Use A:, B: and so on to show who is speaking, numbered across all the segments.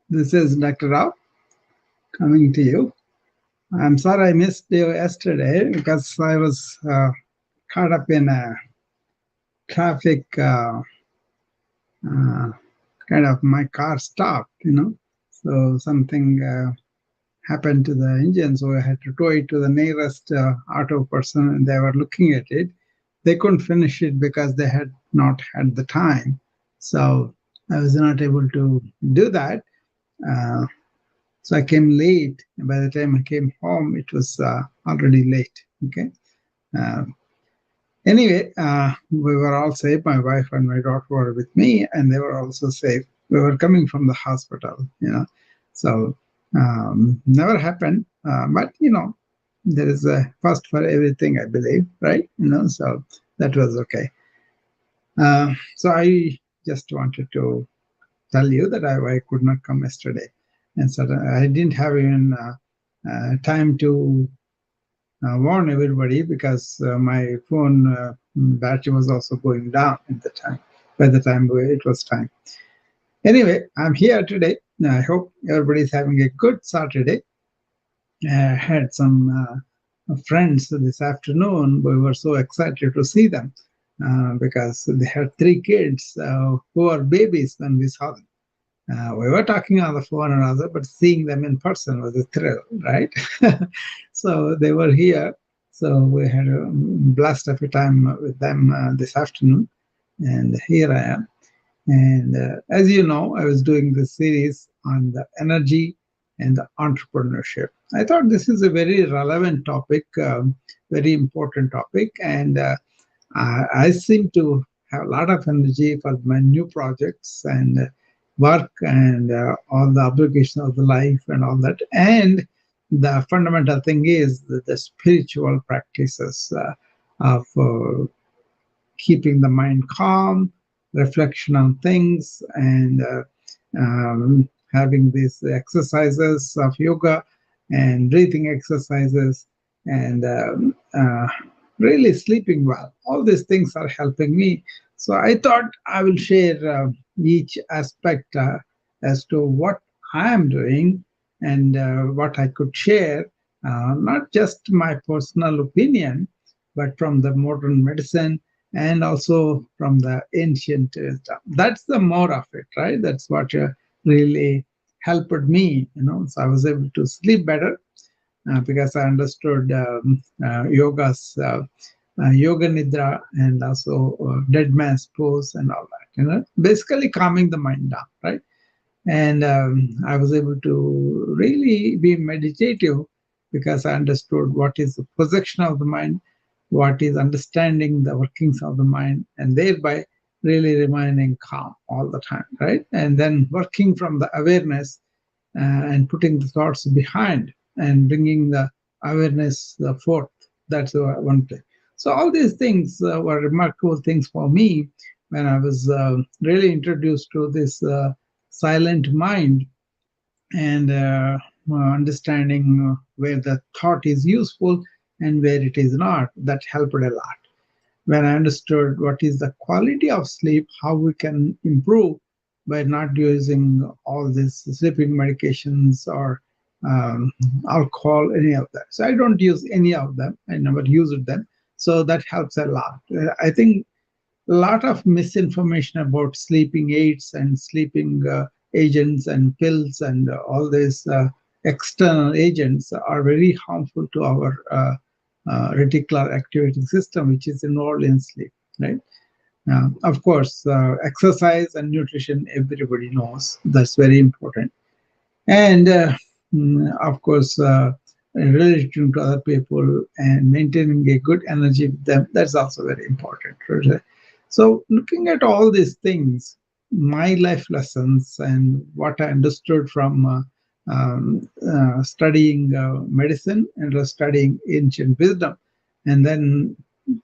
A: This is Dr. Rao coming to you. I'm sorry I missed you yesterday because I was caught up in a traffic, uh, kind of my car stopped. So something happened to the engine, so I had to tow it to the nearest auto person, and they were looking at it. They couldn't finish it because they had not had the time. So I was not able to do that. Uh, So I came late. By the time I came home, it was already late. Okay. Uh, anyway, we were all safe. My wife and my daughter were with me, and they were also safe. We were coming from the hospital. So never happened. But there is a first for everything, I believe, right? So that was okay. So I just wanted to tell you that I could not come yesterday. And so I didn't have even time to warn everybody because my phone battery was also going down at the time, by the time it was time. Anyway, I'm here today. I hope everybody's having a good Saturday. I had some friends this afternoon. We were so excited to see them because they had 3 kids who are babies when we saw them. We were talking on the phone and other, but seeing them in person was a thrill, right? So they were here. So we had a blast of a time with them this afternoon. And here I am. And as you know, I was doing this series on the energy and the entrepreneurship. I thought this is a very relevant topic, very important topic. And I seem to have a lot of energy for my new projects and work and all the obligation of the life and all that. And the fundamental thing is the spiritual practices of keeping the mind calm, reflection on things, and having these exercises of yoga and breathing exercises and really sleeping well. All these things are helping me. So I thought I will share each aspect as to what I am doing and what I could share, not just my personal opinion, but from the modern medicine and also from the ancient wisdom. That's the more of it, right? That's what really helped me. So I was able to sleep better because I understood yoga's yoga nidra and also dead man's pose and all that. Basically calming the mind down, right? And I was able to really be meditative because I understood what is the projection of the mind, what is understanding the workings of the mind, and thereby really remaining calm all the time, right? And then working from the awareness and putting the thoughts behind and bringing the awareness forth. That's one thing. So all these things were remarkable things for me when I was really introduced to this silent mind and understanding where the thought is useful and where it is not. That helped a lot. When I understood what is the quality of sleep, how we can improve by not using all these sleeping medications or alcohol, any of that. So I don't use any of them. I never used them. So that helps a lot. I think a lot of misinformation about sleeping aids and sleeping agents and pills and all these external agents are very harmful to our reticular activating system, which is involved in sleep, right? Of course, exercise and nutrition, everybody knows that's very important. And of course, relating to other people and maintaining a good energy with them, that's also very important. Right? So looking at all these things, my life lessons and what I understood from studying medicine and studying ancient wisdom, and then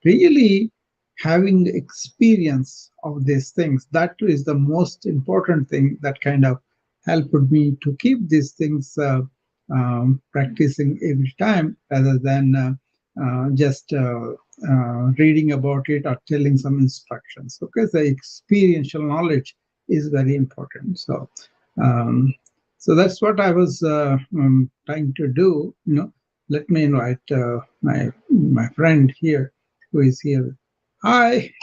A: really having experience of these things, that is the most important thing that kind of helped me to keep these things practicing every time rather than just reading about it or telling some instructions. Okay, the experiential knowledge is very important. So, So that's what I was trying to do. Let me invite my friend here, who is here. Hi.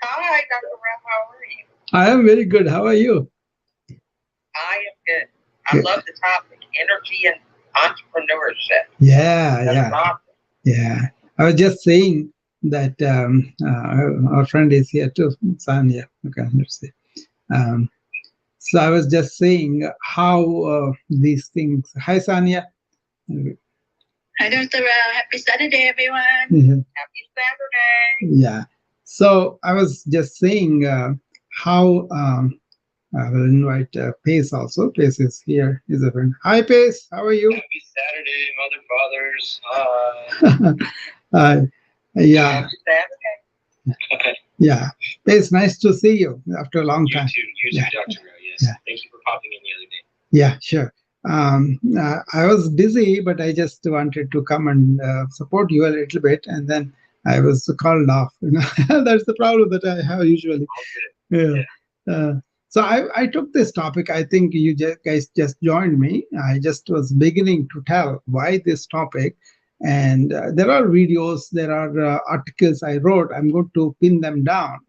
B: Hi, Dr. Ralph. How are you?
A: I am very good. How are you?
B: I am good. I
A: Good.
B: love the topic, energy and entrepreneurship.
A: Yeah,
B: That's
A: yeah,
B: awesome.
A: yeah. I was just saying that our friend is here too, Sanya. Okay, let's see. Um, so I was just saying how these things. Hi, Sanya.
B: Hi, Dr. Ralph. Happy Saturday, everyone. Happy Saturday.
A: Yeah. So I was just saying how I will invite Pace also. Pace is here. He's a friend. Hi, Pace. How are you?
B: Happy Saturday, mother fathers.
A: uh, yeah.
B: Happy Saturday.
A: Yeah. Pace, nice to see you after a long time.
B: You too, Dr. Ralph. Yes. Yeah. Thank you for popping in the other day.
A: Yeah, sure. I was busy, but I just wanted to come and support you a little bit, and then I was called off. That's the problem that I have usually. Yeah. So I took this topic. I think you guys just joined me. I just was beginning to tell why this topic. And there are videos, there are articles I wrote. I'm going to pin them down,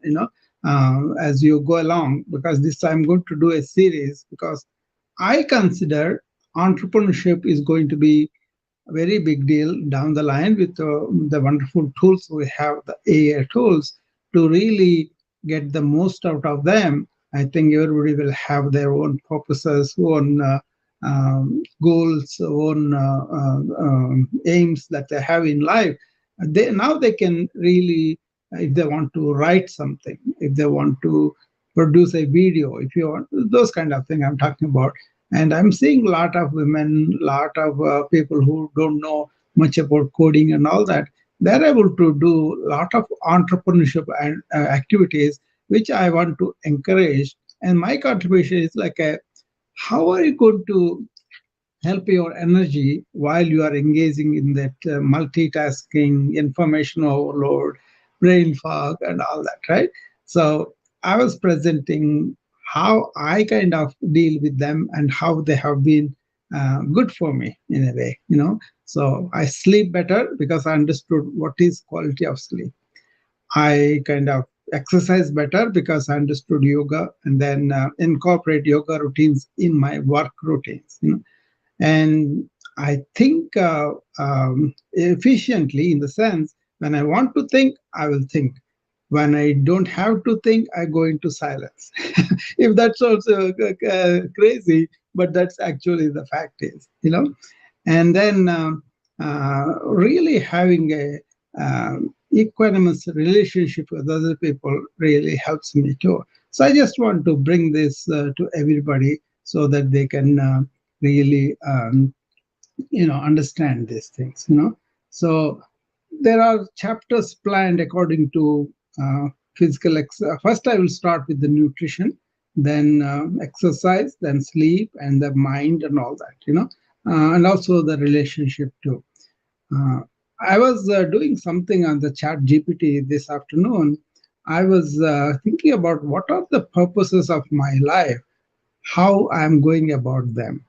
A: as you go along, because this I'm going to do a series because I consider entrepreneurship is going to be a very big deal down the line with the wonderful tools we have, the AI tools, to really get the most out of them. I think everybody will have their own purposes, own goals, own aims that they have in life. Now they can really, if they want to write something, if they want to produce a video, if you want those kind of thing I'm talking about. And I'm seeing a lot of women, lot of people who don't know much about coding and all that. They're able to do a lot of entrepreneurship and activities, which I want to encourage. And my contribution is like, how are you going to help your energy while you are engaging in that multitasking, information overload, brain fog, and all that, right? So I was presenting how I kind of deal with them and how they have been good for me in a way. So I sleep better because I understood what is quality of sleep. I kind of exercise better because I understood yoga and then incorporate yoga routines in my work routines. And I think efficiently in the sense when I want to think, I will think. When I don't have to think, I go into silence. If that sounds crazy, but that's actually the fact is. And then really having a equanimous relationship with other people really helps me too. So I just want to bring this to everybody so that they can really understand these things. So there are chapters planned according to physical first I will start with the nutrition, then exercise, then sleep, and the mind and all that. And also the relationship too. uh, I was doing something on the chat GPT this afternoon. I was thinking about what are the purposes of my life, how I'm going about them.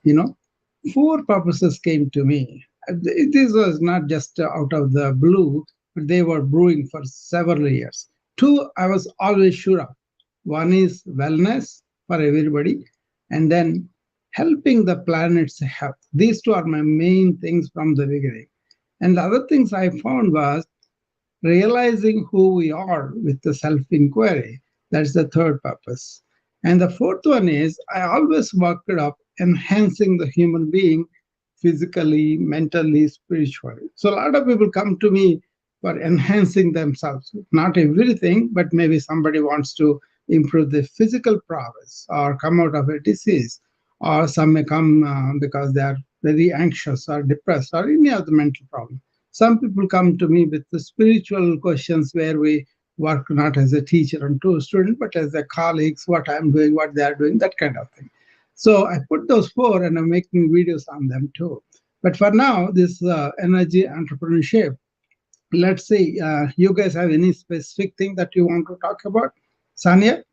A: Four purposes came to me. This was not just out of the blue, but they were brewing for several years. Two, I was always sure of. One is wellness for everybody, and then helping the planet's health. These two are my main things from the beginning. And the other things I found was realizing who we are with the self inquiry. That's the third purpose. And the fourth one is I always worked up enhancing the human being physically, mentally, spiritually. So a lot of people come to me for enhancing themselves. Not everything, but maybe somebody wants to improve the physical prowess or come out of a disease, or some may come because they are very anxious or depressed or any other mental problem. Some people come to me with the spiritual questions where we work not as a teacher and to a student, but as a colleagues, what I'm doing, what they are doing, that kind of thing. So I put those four and I'm making videos on them too. But for now, this energy entrepreneurship, let's see, you guys have any specific thing that you want to talk about? Sanya?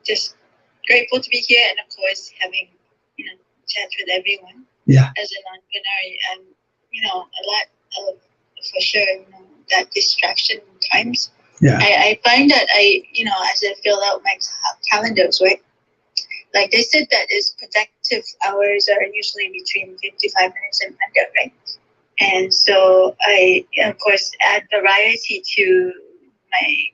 B: just grateful to be here, and of course having chat with everyone.
A: Yeah.
B: As an entrepreneur, and a lot of for sure that distraction times.
A: Yeah.
B: I find that as I fill out my calendars, right? Like they said that is productive hours are usually between 55 minutes and 100, right? And so I, of course, add variety to my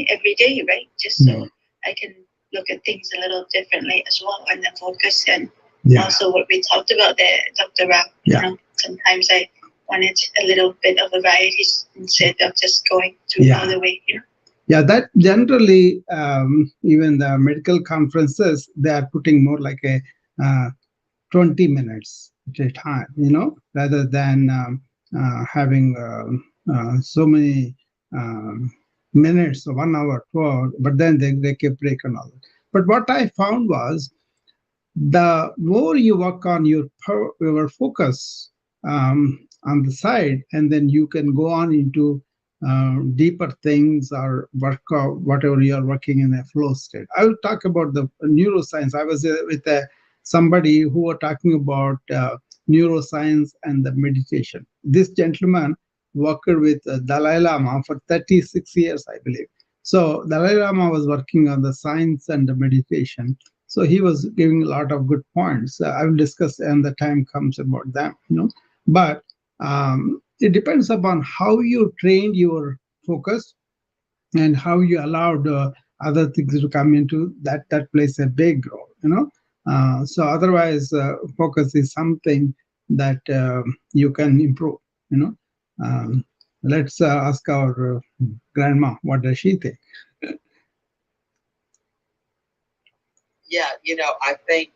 B: everyday, right? Just so I can look at things a little differently as well, and then focus. And also what we talked about there, Dr. Rao. Sometimes I wanted a little bit of variety instead of just going through all the way.
A: Yeah, that generally, even the medical conferences, they are putting more like a 20 minutes at a time, rather than having so many minutes, 1 hour, 2 hours, but then they keep break and all that. But what I found was the more you work on your focus on the side, and then you can go on into deeper things or work out whatever you are working in a flow state. I will talk about the neuroscience. I was with somebody who were talking about neuroscience and the meditation. This gentleman worked with Dalai Lama for 36 years, I believe. So Dalai Lama was working on the science and the meditation. So he was giving a lot of good points. I will discuss when the time comes about them, But it depends upon how you trained your focus and how you allowed other things to come into that. That plays a big role, So otherwise, focus is something that you can improve, Let's ask our grandma, what does she think?
C: Yeah, I think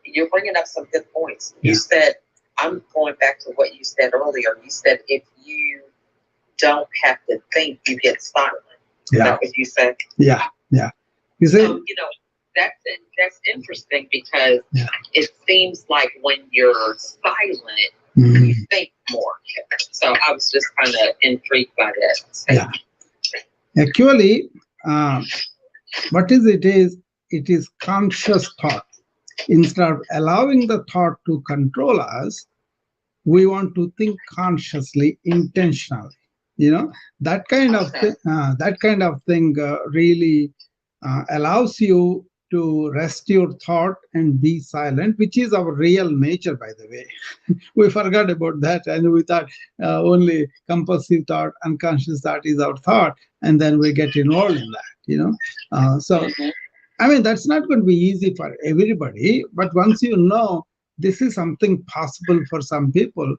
C: you're bringing up some good points. You said, I'm going back to what you said earlier. You said if you don't have to think, you get silent. Is that what you said?
A: Yeah. You see?
C: So, that's interesting because it seems like when you're silent, you think more. So I was just kind of intrigued by that.
A: Actually, what is it is? It is conscious thought. Instead of allowing the thought to control us, we want to think consciously, intentionally. That kind of thing really allows you to rest your thought and be silent, which is our real nature, by the way. We forgot about that, and we thought only compulsive thought, unconscious thought is our thought, and then we get involved in that. So I mean, that's not going to be easy for everybody, but once you know this is something possible for some people,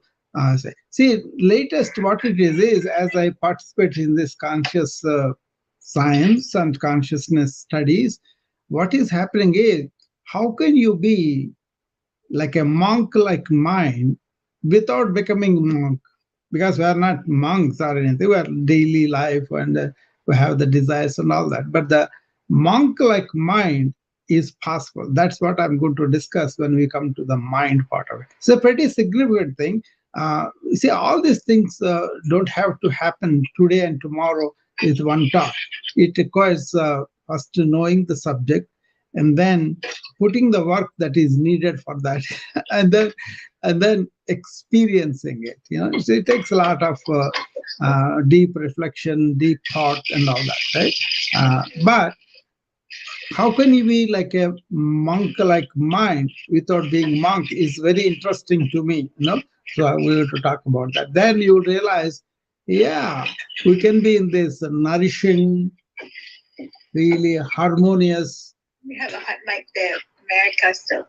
A: see, latest what it is as I participate in this conscious science and consciousness studies, what is happening is, how can you be like a monk-like mind without becoming monk? Because we are not monks or anything, we are daily life, and we have the desires and all that. But the monk-like mind is possible. That's what I'm going to discuss when we come to the mind part of it. It's a pretty significant thing. You see, all these things don't have to happen today and tomorrow with one talk. It requires first knowing the subject, and then putting the work that is needed for that, and then experiencing it. So it takes a lot of deep reflection, deep thought, and all that, right? But how can you be like a monk-like mind without being monk is very interesting to me, So we will to talk about that. Then you realize, we can be in this nourishing, really harmonious.
B: We have a hot mic there, America still.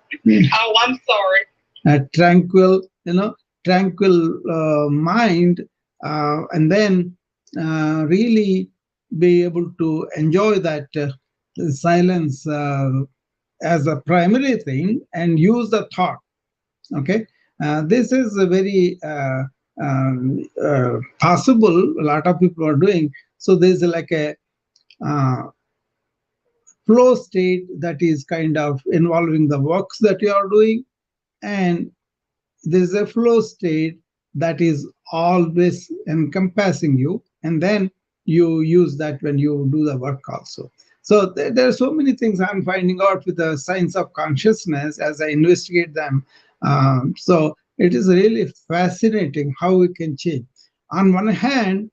C: Oh, I'm sorry.
A: Tranquil, mind, and then really be able to enjoy that silence as a primary thing and use the thought. Okay, this is a very possible. A lot of people are doing. So there's like a flow state that is kind of involving the works that you are doing, and there's a flow state that is always encompassing you, and then you use that when you do the work also. So there are so many things I'm finding out with the science of consciousness as I investigate them. So it is really fascinating how we can change. On one hand,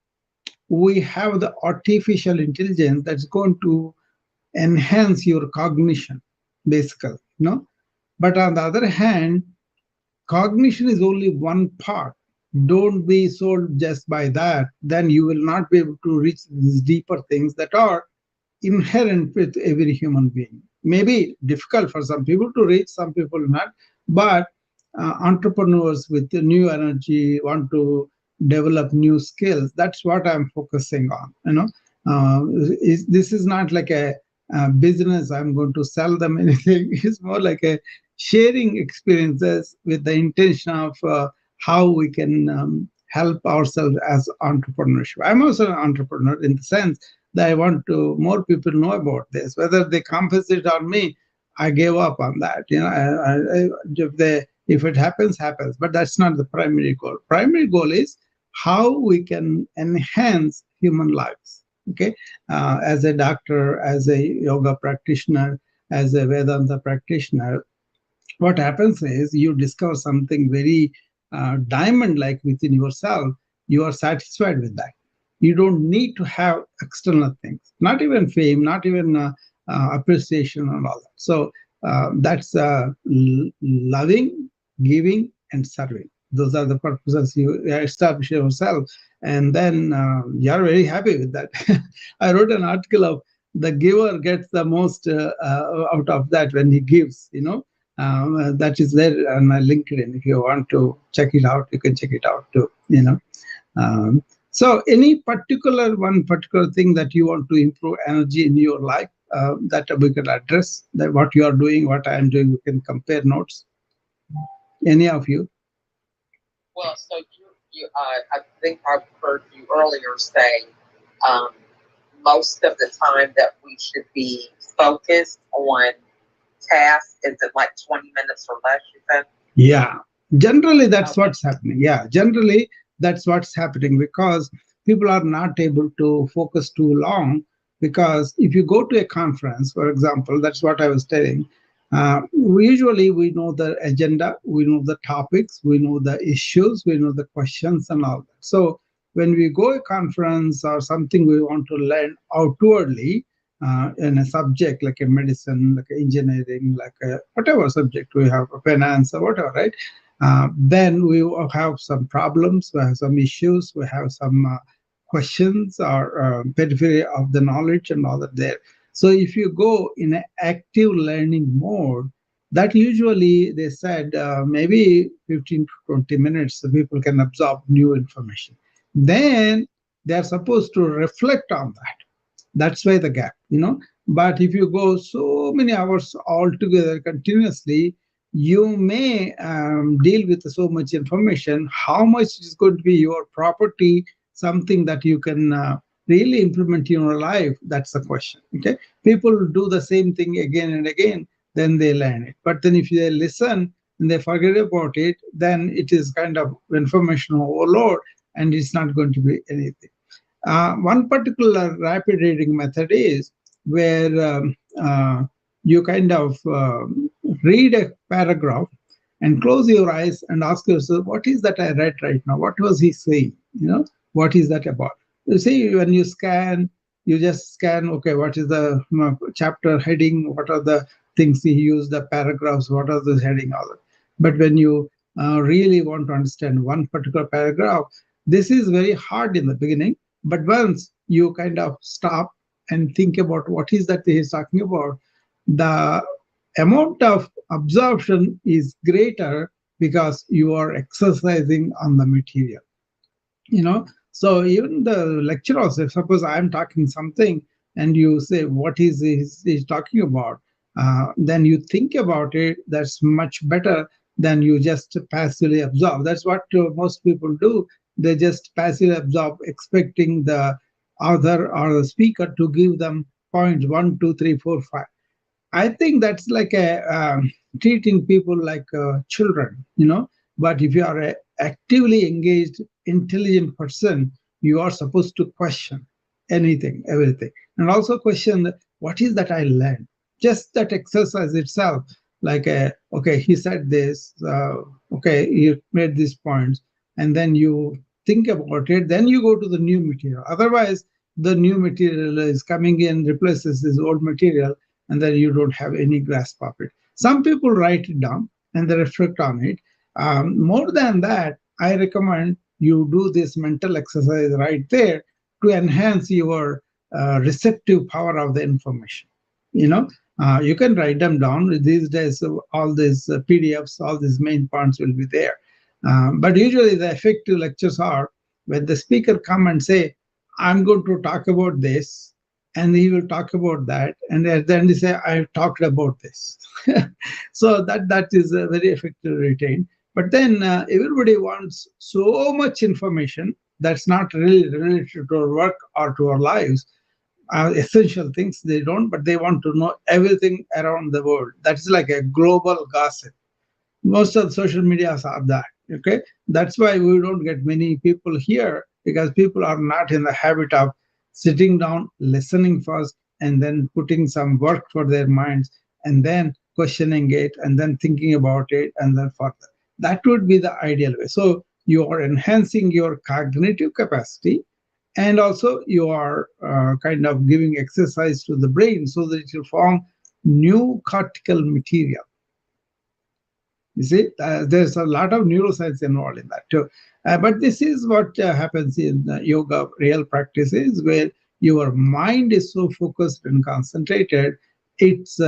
A: we have the artificial intelligence that's going to enhance your cognition, basically, you know. But on the other hand, cognition is only one part. Don't be sold just by that. Then you will not be able to reach these deeper things that are inherent with every human being. Maybe difficult for some people to reach, some people not, but entrepreneurs with the new energy want to develop new skills. That's what I'm focusing on. This is not like a business. I'm going to sell them anything. It's more like a sharing experiences with the intention of how we can help ourselves as entrepreneurship. I'm also an entrepreneur in the sense that I want to more people know about this. Whether they compensate on me, I gave up on that. If it happens, happens. But that's not the primary goal. Primary goal is how we can enhance human lives. Okay, as a doctor, as a yoga practitioner, as a Vedanta practitioner, what happens is you discover something very diamond-like within yourself. You are satisfied with that. You don't need to have external things, not even fame, not even appreciation and all that. So that's loving, giving, and serving. Those are the purposes you establish yourself, and then you're very happy with that. I wrote an article of the giver gets the most out of that when he gives. That is there on my LinkedIn. If you want to check it out, you can check it out too. Um, so, any particular thing that you want to improve energy in your life that we can address, that what you are doing, what I am doing, we can compare notes. Any of you?
C: Well, so I think I heard you earlier say most of the time that we should be focused on tasks. Is it like 20 minutes or less, you said?
A: Yeah, generally that's what's happening. Yeah, generally that's what's happening because people are not able to focus too long. Because if you go to a conference, for example, that's what I was telling. Usually we know the agenda, we know the topics, we know the issues, we know the questions and all that. So when we go to a conference or something we want to learn outwardly, in a subject like a medicine, like a engineering, like a whatever subject we have, a finance or whatever, right? Then we will have some problems, we have some issues, we have some questions or periphery of the knowledge and all that there. So if you go in an active learning mode, that usually they said maybe 15 to 20 minutes, the people can absorb new information. Then they are supposed to reflect on that. That's why the gap. But if you go so many hours altogether continuously, you may deal with so much information. How much is going to be your property, something that you can really implement in your life? That's the question. Okay, people do the same thing again and again, then they learn it. But then if they listen and they forget about it, then it is kind of information overload, and it's not going to be anything. One particular rapid reading method is where you kind of read a paragraph and close your eyes and ask yourself, what is that I read right now? What was he saying? What is that about? You see, when you scan, you just scan, okay, what is the chapter heading? What are the things he used, the paragraphs? What are the heading? All that. But when you really want to understand one particular paragraph, this is very hard in the beginning. But once you kind of stop and think about what is that he is talking about, the amount of absorption is greater because you are exercising on the material. So even the lecture also, suppose I'm talking something and you say, what is he's talking about? Then you think about it, that's much better than you just passively absorb. That's what most people do. They just passively absorb, expecting the author or the speaker to give them points 1, 2, 3, 4, 5. I think that's like treating people like children. But if you are a actively engaged, intelligent person, you are supposed to question anything, everything, and also question what is that I learned? Just that exercise itself, like, okay, he said this, okay, you made these points, and then you think about it, then you go to the new material. Otherwise, the new material is coming in, replaces this old material, and then you don't have any grasp of it. Some people write it down and they reflect on it. More than that, I recommend you do this mental exercise right there to enhance your receptive power of the information. You know, you can write them down. These days, all these PDFs, all these main points will be there. But usually, the effective lectures are when the speaker come and say, "I'm going to talk about this," and he will talk about that, and at the end he say, "I talked about this." So that is very effective retained. But then everybody wants so much information that's not really related to our work or to our lives. Essential things they don't, but they want to know everything around the world. That's like a global gossip. Most of the social medias are that. Okay, that's why we don't get many people here, because people are not in the habit of sitting down, listening first, and then putting some work for their minds, and then questioning it, and then thinking about it, and then further. That would be the ideal way. So you are enhancing your cognitive capacity, and also you are kind of giving exercise to the brain so that it will form new cortical material. You see, there's a lot of neuroscience involved in that too. But this is what happens in yoga real practices, where your mind is so focused and concentrated. Its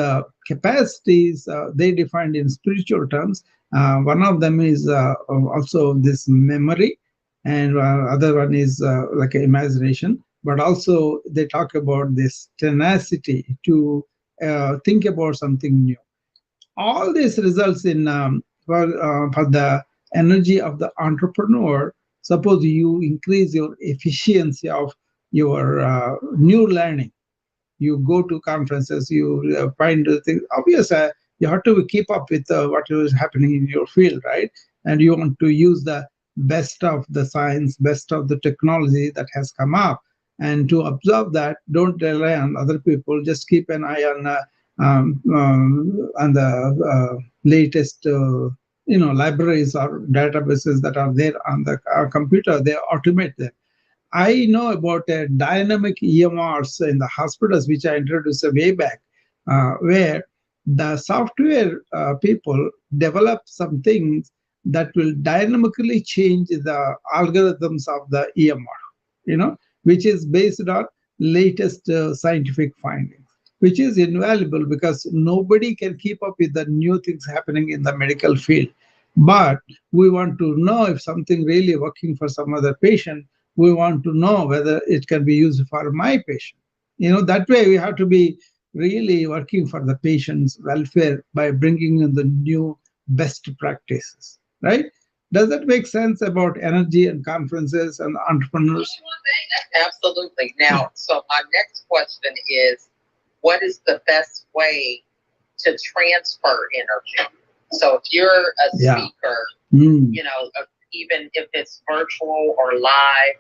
A: capacities, they defined in spiritual terms. One of them is also this memory, and other one is like imagination. But also they talk about this tenacity to think about something new. All this results in for the energy of the entrepreneur. Suppose you increase your efficiency of your new learning, you go to conferences, you find the things. Obviously, you have to keep up with what is happening in your field, right? And you want to use the best of the science, best of the technology that has come up. And to observe that, don't rely on other people. Just keep an eye on the latest, libraries or databases that are there on the computer. They automate them. I know about dynamic EMRs in the hospitals, which I introduced way back, where the software people develop some things that will dynamically change the algorithms of the EMR, which is based on latest scientific findings, which is invaluable because nobody can keep up with the new things happening in the medical field. But we want to know if something really working for some other patient. We want to know whether it can be used for my patient. That way we have to be really working for the patient's welfare by bringing in the new best practices, right? Does that make sense about energy and conferences and entrepreneurs?
C: Absolutely. Now, so my next question is, what is the best way to transfer energy? So if you're a speaker, even if it's virtual or live,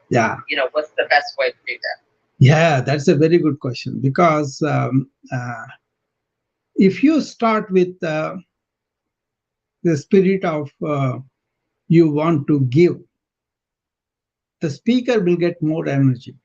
C: what's the best way to do that?
A: Yeah, that's a very good question, because if you start with the spirit of you want to give, the speaker will get more energy.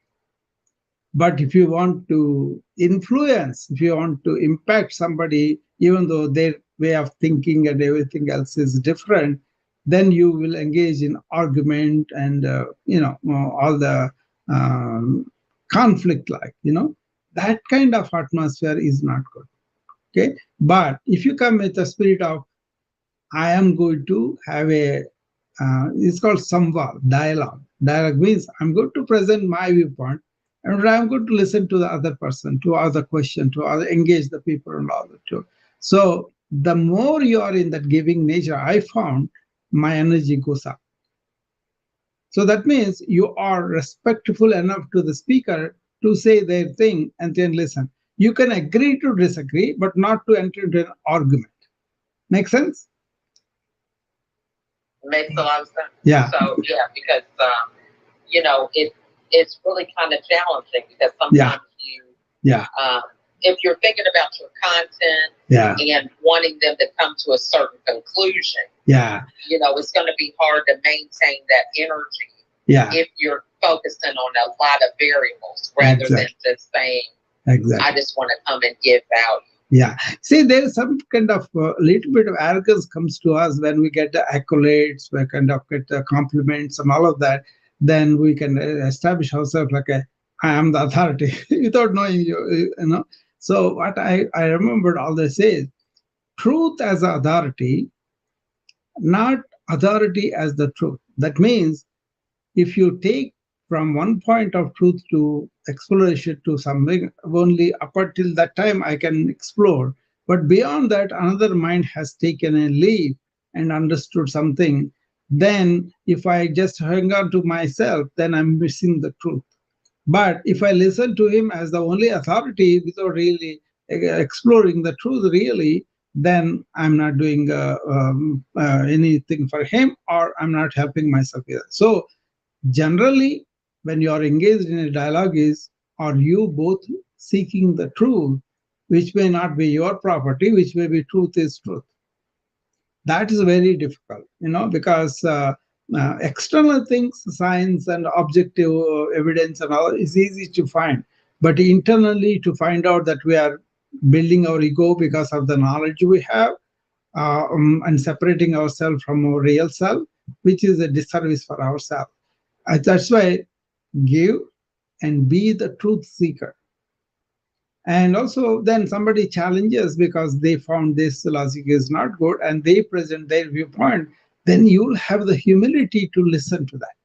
A: But if you want to influence, if you want to impact somebody, even though their way of thinking and everything else is different, then you will engage in argument and all the conflict, that kind of atmosphere is not good. Okay, but if you come with the spirit of, I am going to have it's called samvad, dialogue. Dialogue means I'm going to present my viewpoint, and I'm going to listen to the other person, to other question, to other engage the people and all that too. So the more you are in that giving nature, I found my energy goes up. So that means you are respectful enough to the speaker to say their thing and then listen. You can agree to disagree, but not to enter into an argument. Make sense?
C: Makes a lot of sense.
A: Yeah.
C: So because it's really kind of challenging, because sometimes if you're thinking about your content, and wanting them to come to a certain conclusion, it's going to be hard to maintain that energy. If you're focusing on a lot of variables rather than just saying, I just want to come and give value.
A: See, there is some kind of little bit of arrogance comes to us when we get the accolades, we kind of get the compliments and all of that. Then we can establish ourselves like I am the authority without knowing you know. So what I remembered all they say is truth as authority, not authority as the truth. That means if you take from one point of truth to exploration to something, only up until that time I can explore. But beyond that, another mind has taken a leap and understood something. Then if I just hang on to myself, then I'm missing the truth. But if I listen to him as the only authority without really exploring the truth really, then I'm not doing anything for him, or I'm not helping myself either. So generally, when you are engaged in a dialogue, are you both seeking the truth, which may not be your property, which may be truth is truth. That is very difficult, because external things, science and objective evidence and all is easy to find. But internally, to find out that we are building our ego because of the knowledge we have, and separating ourselves from our real self, which is a disservice for ourselves. That's why give and be the truth seeker. And also then somebody challenges because they found this logic is not good and they present their viewpoint, then you'll have the humility to listen to that.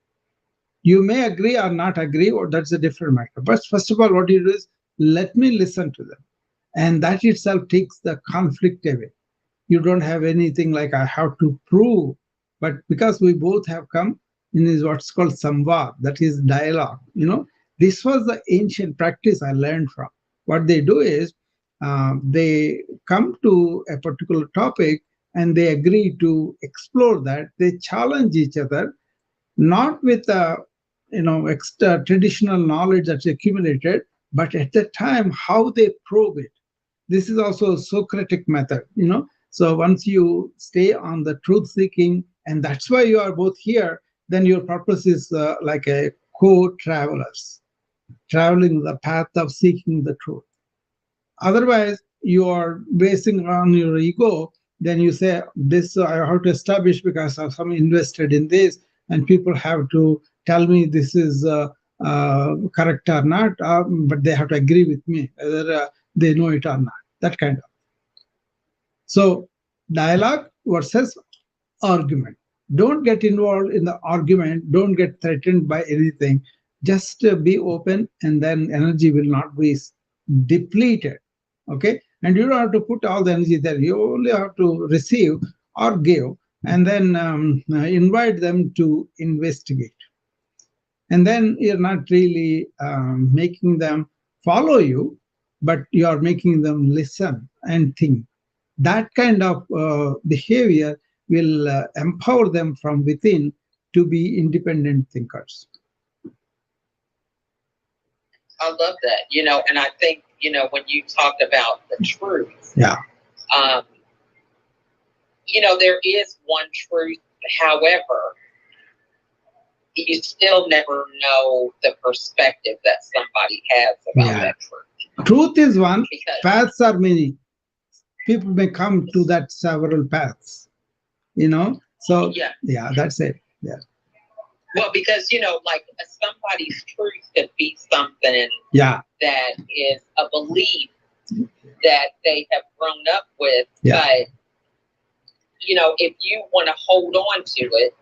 A: You may agree or not agree, or that's a different matter. But first of all, what you do is let me listen to them. And that itself takes the conflict away. You don't have anything like I have to prove, but because we both have come in is what's called samvad, that is dialogue. This was the ancient practice I learned from. What they do is they come to a particular topic and they agree to explore that. They challenge each other, not with extra traditional knowledge that's accumulated, but at the time how they probe it. This is also a Socratic method. So once you stay on the truth seeking, and that's why you are both here, then your purpose is like a co-travelers, traveling the path of seeking the truth. Otherwise, you are basing on your ego, then you say, this I have to establish because I'm invested in this, and people have to tell me this is correct or not, but they have to agree with me, whether they know it or not, that kind of. So dialogue versus argument. Don't get involved in the argument. Don't get threatened by anything. Just be open, and then energy will not be depleted. Okay? And you don't have to put all the energy there. You only have to receive or give, and then invite them to investigate. And then you're not really making them follow you, but you are making them listen and think. That kind of behavior will empower them from within to be independent thinkers.
C: I love that, and I think, when you talked about the truth, there is one truth. However, you still never know the perspective that somebody has about that truth.
A: Truth is one, paths are many. People may come to that several paths, So, that's it. Yeah.
C: Well, because, like somebody's truth could be something that is a belief that they have grown up with. But, if you want to hold on to it,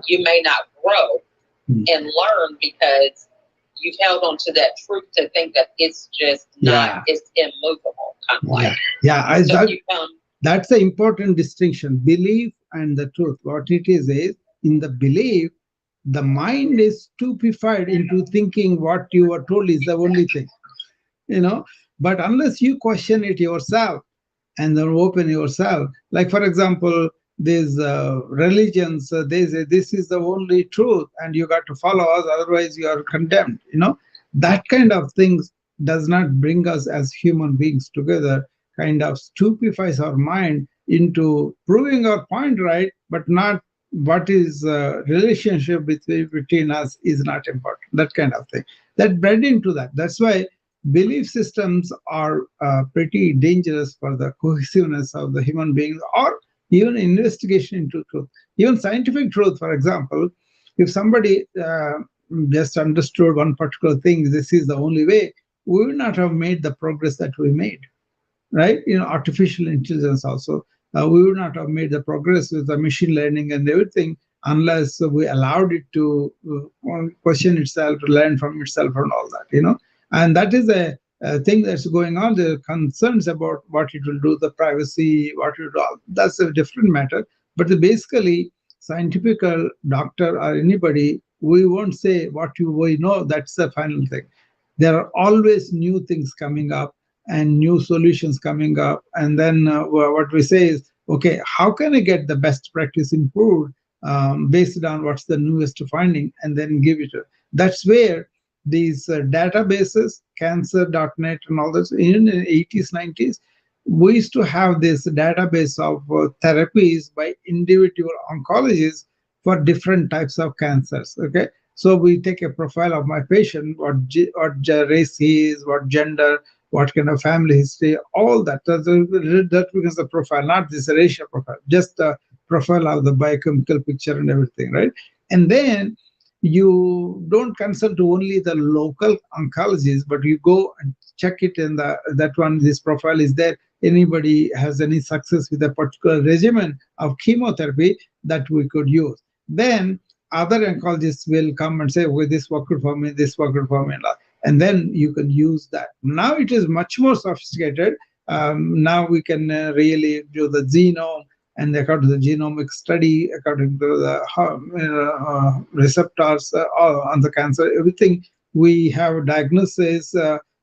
C: you may not grow and learn because you've held on to that truth to think that it's just not, it's immovable. Kind of like.
A: That's the important distinction, belief and the truth. What it is in the belief, the mind is stupefied into thinking what you were told is the only thing, but unless you question it yourself and then open yourself, like for example, these religions, they say this is the only truth and you got to follow us, otherwise you are condemned, that kind of things does not bring us as human beings together, kind of stupefies our mind into proving our point right, but not what is relationship between us is not important. That kind of thing. That bred into that. That's why belief systems are pretty dangerous for the cohesiveness of the human beings, or even investigation into truth. Even scientific truth, for example, if somebody just understood one particular thing, this is the only way, we would not have made the progress that we made, right? Artificial intelligence also, we would not have made the progress with the machine learning and everything unless we allowed it to question itself, to learn from itself and all that. And that is a thing that's going on. There are concerns about what it will do, the privacy, what it will do. That's a different matter. But basically, scientific doctor or anybody, we won't say what we know. That's the final thing. There are always new things coming up and new solutions coming up. And then what we say is, okay, how can I get the best practice improved based on what's the newest finding, and then give it. That's where these databases, cancer.net and all this, in the 80s, 90s, we used to have this database of therapies by individual oncologists for different types of cancers. Okay, so we take a profile of my patient, what race he is, what gender, what kind of family history, all that. That becomes the profile, not this racial profile, just the profile of the biochemical picture and everything, right? And then you don't consult to only the local oncologist, but you go and check it in that one, this profile is there. Anybody has any success with a particular regimen of chemotherapy that we could use. Then other oncologists will come and say, well, this worked for me, this worked for me, and then you can use that. Now it is much more sophisticated. Now we can really do the genome, and according to the genomic study, according to the receptors on the cancer, everything, we have diagnosis,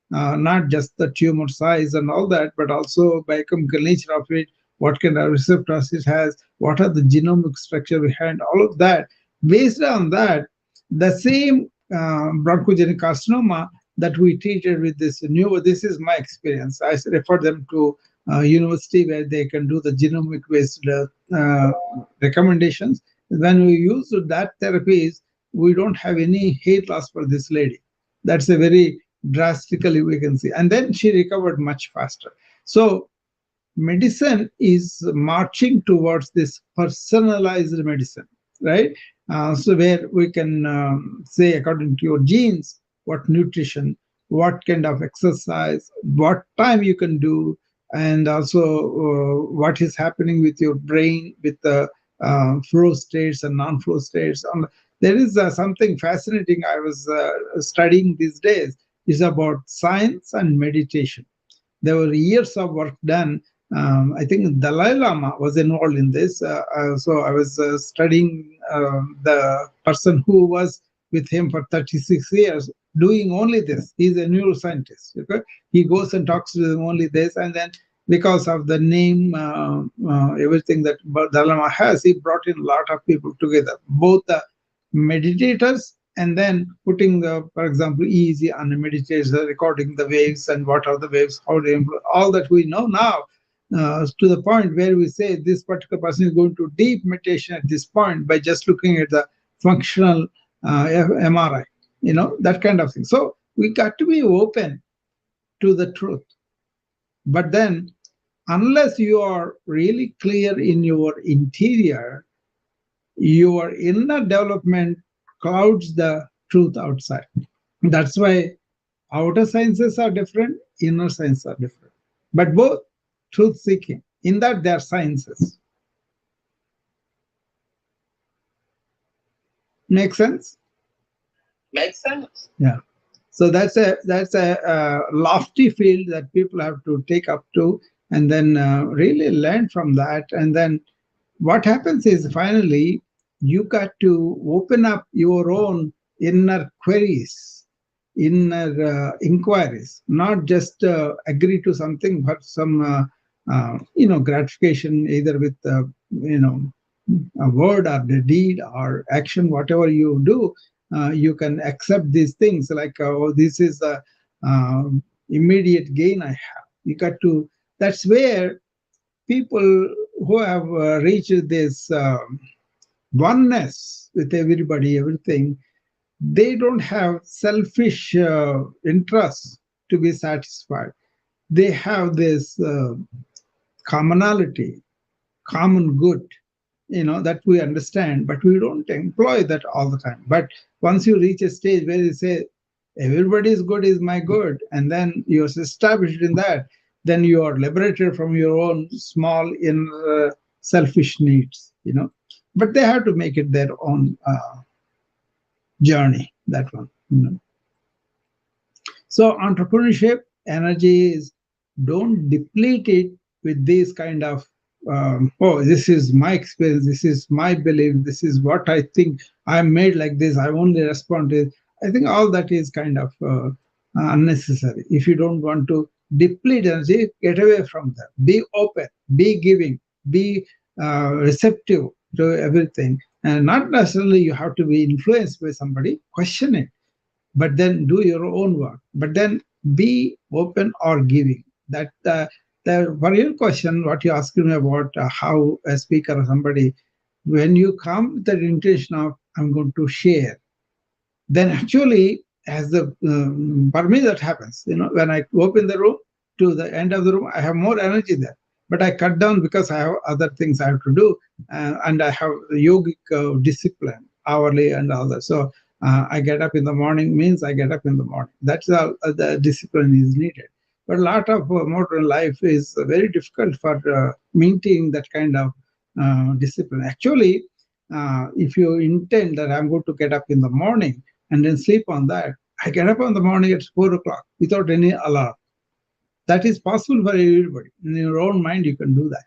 A: not just the tumor size and all that, but also biochemical nature of it, what kind of receptors it has, what are the genomic structure behind all of that. Based on that, the same bronchogenic carcinoma that we treated with this is my experience. I refer them to university where they can do the genomic based recommendations. When we use that therapies, we don't have any hair loss for this lady. That's a very drastically we can see. And then she recovered much faster. So medicine is marching towards this personalized medicine, right? So where we can say, according to your genes, what nutrition, what kind of exercise, what time you can do, and also what is happening with your brain, with the flow states and non-flow states. There is something fascinating I was studying these days, is about science and meditation. There were years of work done. I think Dalai Lama was involved in this. So I was studying the person who was with him for 36 years, doing only this. He's a neuroscientist. Okay? He goes and talks to them only this, and then because of the name, everything that Dalai Lama has, he brought in a lot of people together, both the meditators, and then putting, for example, EEG on a meditator, recording the waves and what are the waves, how they improve, all that we know now, to the point where we say this particular person is going to deep meditation at this point by just looking at the functional MRI, that kind of thing. So we got to be open to the truth. But then, unless you are really clear in your interior, your inner development clouds the truth outside. That's why outer sciences are different, inner sciences are different. But both truth seeking, in that they are sciences. Make sense?
C: Makes sense.
A: Yeah. So that's a lofty field that people have to take up to, and then really learn from that. And then what happens is, finally, you got to open up your own inner queries, inner inquiries, not just agree to something, but some gratification, either with a word or the deed or action, whatever you do. You can accept these things like, oh, this is immediate gain I have. You got to. That's where people who have reached this oneness with everybody, everything, they don't have selfish interests to be satisfied. They have this commonality, common good, that we understand, but we don't employ that all the time. But once you reach a stage where you say, everybody's good is my good, and then you're established in that, then you are liberated from your own small inner selfish needs, But they have to make it their own journey, that one. So entrepreneurship energy is, don't deplete it with these kind of oh, this is my experience, this is my belief, this is what I think, I'm made like this, I only respond to it. I think all that is kind of unnecessary. If you don't want to deplete energy, get away from that. Be open, be giving, be receptive to everything. And not necessarily you have to be influenced by somebody, question it, but then do your own work. But then be open or giving. That the real question, what you asked me about how a speaker or somebody, when you come with the intention of I'm going to share, then actually as the for me that happens. When I open the room to the end of the room, I have more energy there. But I cut down because I have other things I have to do, and I have yogic discipline hourly and all that. So I get up in the morning means I get up in the morning. That's all the discipline is needed. But a lot of modern life is very difficult for maintaining that kind of discipline. Actually, if you intend that I'm going to get up in the morning and then sleep on that, I get up in the morning at 4 o'clock without any alarm. That is possible for everybody. In your own mind, you can do that,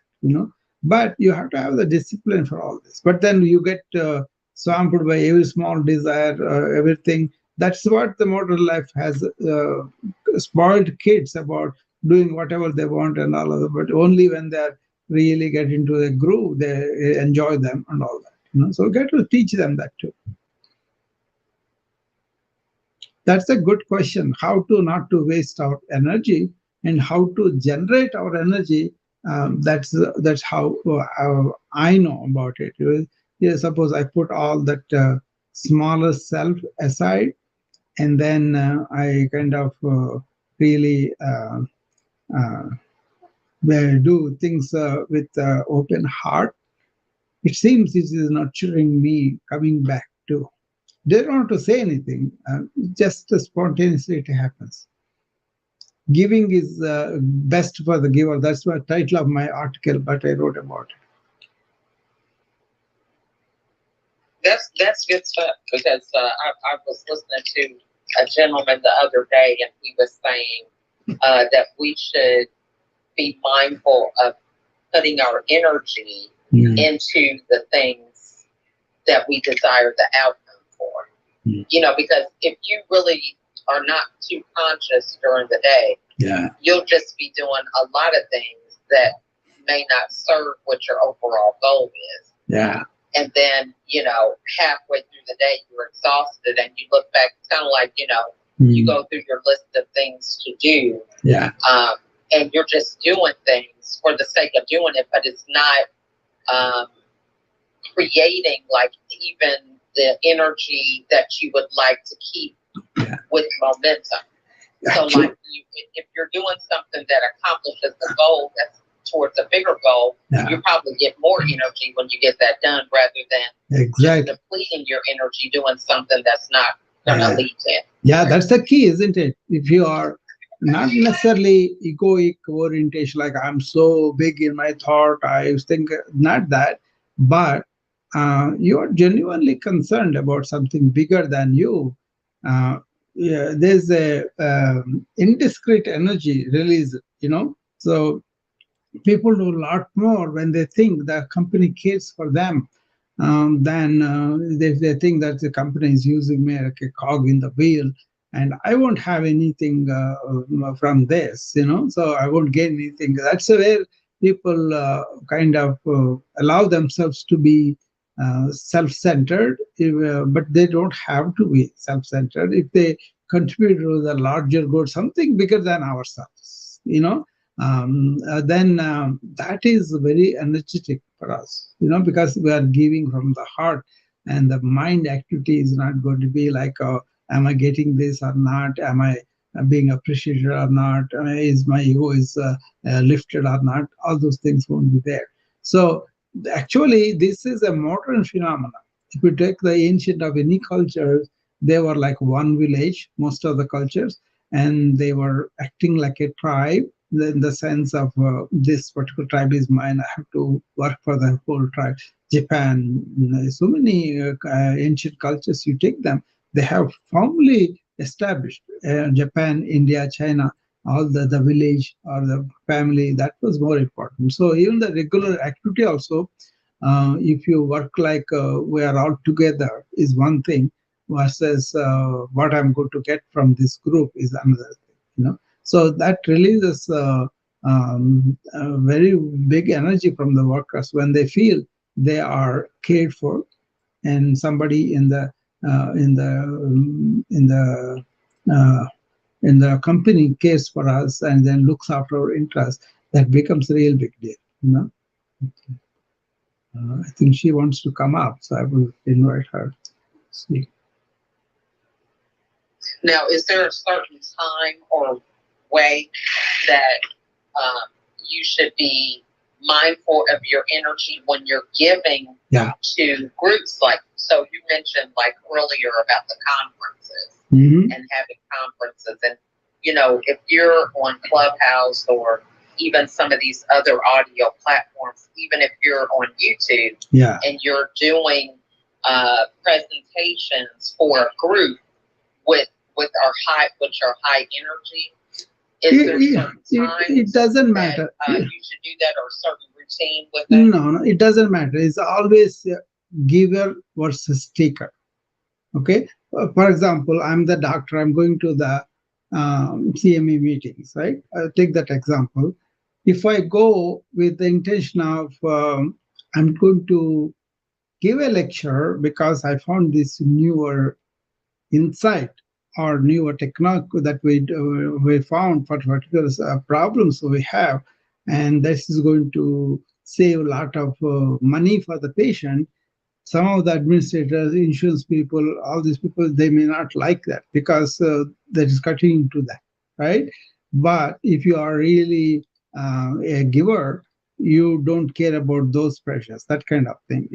A: But you have to have the discipline for all this. But then you get swamped by every small desire, everything. That's what the modern life has spoiled kids about doing whatever they want and all of that. But only when they're really get into the groove, they enjoy them and all that. So we get to teach them that too. That's a good question. How to not to waste our energy and how to generate our energy. That's how I know about it. Suppose I put all that smaller self aside, and then I kind of really do things with open heart. It seems it is nurturing me coming back to. They don't have to say anything, just spontaneously it happens. Giving is best for the giver. That's the title of my article, but I wrote about it.
C: That's good stuff, because I was listening to a gentleman the other day, and he was saying that we should be mindful of putting our energy into the things that we desire the outcome for. Because if you really are not too conscious during the day, you'll just be doing a lot of things that may not serve what your overall goal is. And then, halfway through the day, you're exhausted, and you look back, it's kind of like, you go through your list of things to do. And you're just doing things for the sake of doing it, but it's not creating like even the energy that you would like to keep with momentum. So like if you're doing something that accomplishes the goal that's towards a bigger goal, you probably get more energy when you get that done, rather than just depleting your energy doing something that's not going to lead to it.
A: That's the key, isn't it? If you are not necessarily egoic orientation, like I'm so big in my thought, I think not that, but you are genuinely concerned about something bigger than you. There's a indiscreet energy release, so people do a lot more when they think the company cares for them than they think that the company is using me like a cog in the wheel, and I won't have anything from this, so I won't gain anything. That's where people kind of allow themselves to be self-centered, but they don't have to be self-centered. If they contribute to the larger good, something bigger than ourselves, then that is very energetic for us, because we are giving from the heart, and the mind activity is not going to be like, am I getting this or not? Am I being appreciated or not? Is my ego is lifted or not? All those things won't be there. So actually, this is a modern phenomenon. If you take the ancient of any culture, they were like one village, most of the cultures, and they were acting like a tribe in the sense of this particular tribe is mine. I have to work for the whole tribe. Japan, so many ancient cultures, you take them, they have firmly established Japan, India, China, all the village or the family, that was more important. So even the regular activity also, if you work like we are all together is one thing, versus what I'm going to get from this group is another thing. So that releases a very big energy from the workers when they feel they are cared for, and somebody uh, in the company cares for us and then looks after our interests. That becomes a real big deal. I think she wants to come up, so I will invite her. See.
C: Now, is there a certain time or way that you should be mindful of your energy when you're giving to groups? Like, so you mentioned like earlier about the conferences and having conferences, and if you're on Clubhouse or even some of these other audio platforms, even if you're on YouTube and you're doing presentations for a group with our high energy, is there certain times
A: it doesn't matter
C: that you should do that, or a certain routine with it?
A: No, it doesn't matter. It's always giver versus taker. Okay, for example, I'm the doctor, I'm going to the CME meetings, right? I'll take that example. If I go with the intention of I'm going to give a lecture because I found this newer insight or newer technology that we found for particular problems we have, and this is going to save a lot of money for the patient. Some of the administrators, insurance people, all these people, they may not like that because that is cutting into that, right? But if you are really a giver, you don't care about those pressures, that kind of thing.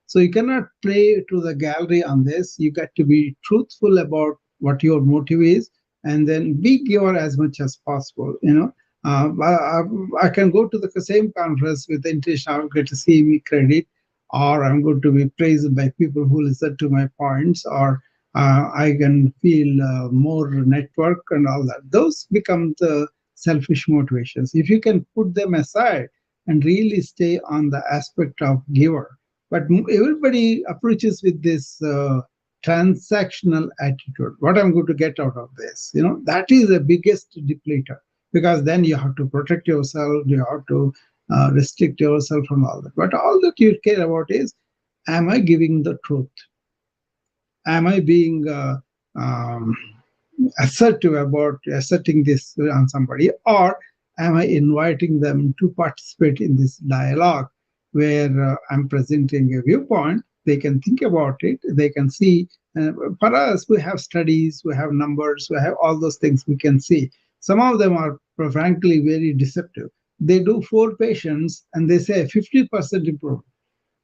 A: So you cannot play to the gallery on this. You got to be truthful about what your motive is, and then be giver as much as possible. I can go to the same conference with the intention I will get to see me credit, or I'm going to be praised by people who listen to my points, or I can feel more network and all that. Those become the selfish motivations. If you can put them aside and really stay on the aspect of giver. But everybody approaches with this transactional attitude. What I'm going to get out of this? That is the biggest depleter, because then you have to protect yourself, you have to restrict yourself from all that. But all that you care about is, am I giving the truth? Am I being assertive about asserting this on somebody, or am I inviting them to participate in this dialogue where I'm presenting a viewpoint? They can think about it, they can see. For us, we have studies, we have numbers, we have all those things we can see. Some of them are frankly very deceptive. They do 4 patients and they say 50% improvement.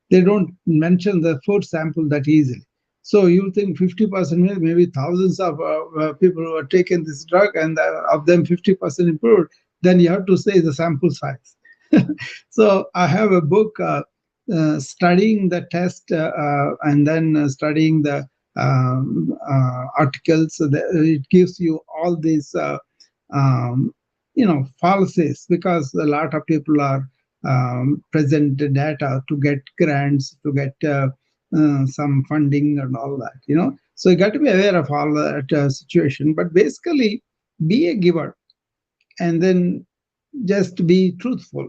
A: They don't mention the 4 sample that easily. So you think 50%, maybe thousands of people who have taken this drug, and of them 50% improved, then you have to say the sample size. So I have a book studying the test and then studying the articles. So it gives you all these um, fallacies, because a lot of people are present data to get grants, to get some funding and all that. So you got to be aware of all that situation. But basically, be a giver, and then just be truthful.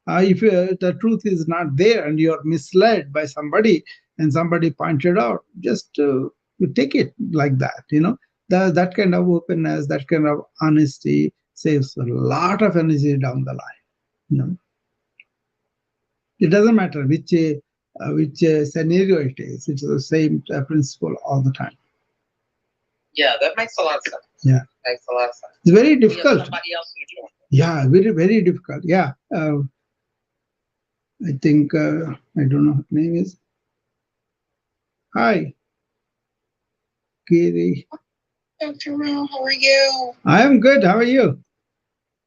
A: If the truth is not there and you're misled by somebody and somebody pointed out, just you take it like that. that kind of openness, that kind of honesty saves a lot of energy down the line. You know, it doesn't matter which scenario it is. It's the same principle all the time.
C: Yeah, that makes a lot of sense.
A: Yeah,
C: makes a lot of sense.
A: It's very difficult.
C: Somebody else who joined.
A: Yeah, very very difficult. Yeah, I think I don't know what her name is. Hi, Kiri.
D: Dr. Rao, how are you?
A: I am good. How are you?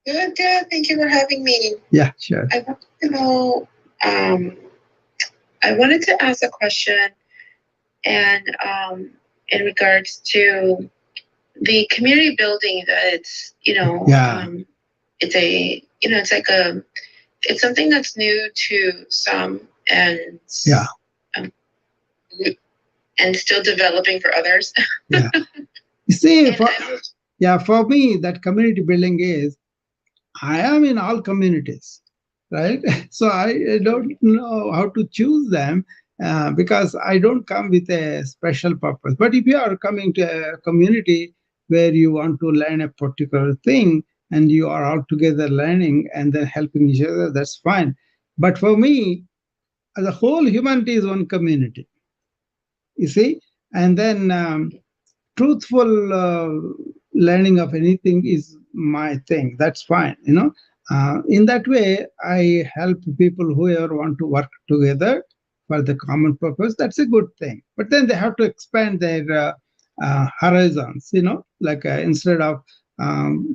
D: Good, good. Thank you for having me.
A: Yeah, sure.
D: I want to know, I wanted to ask a question, and in regards to the community building that it's, it's a, it's like it's something that's new to some, and
A: yeah,
D: and still developing for others.
A: Yeah. You see, for me, that community building is, I am in all communities, right? So I don't know how to choose them because I don't come with a special purpose. But if you are coming to a community where you want to learn a particular thing and you are all together learning and then helping each other, that's fine. But for me, the whole humanity is one community, you see? And then truthful learning of anything is my thing. That's fine, in that way, I help people who ever want to work together for the common purpose. That's a good thing. But then they have to expand their horizons, like instead of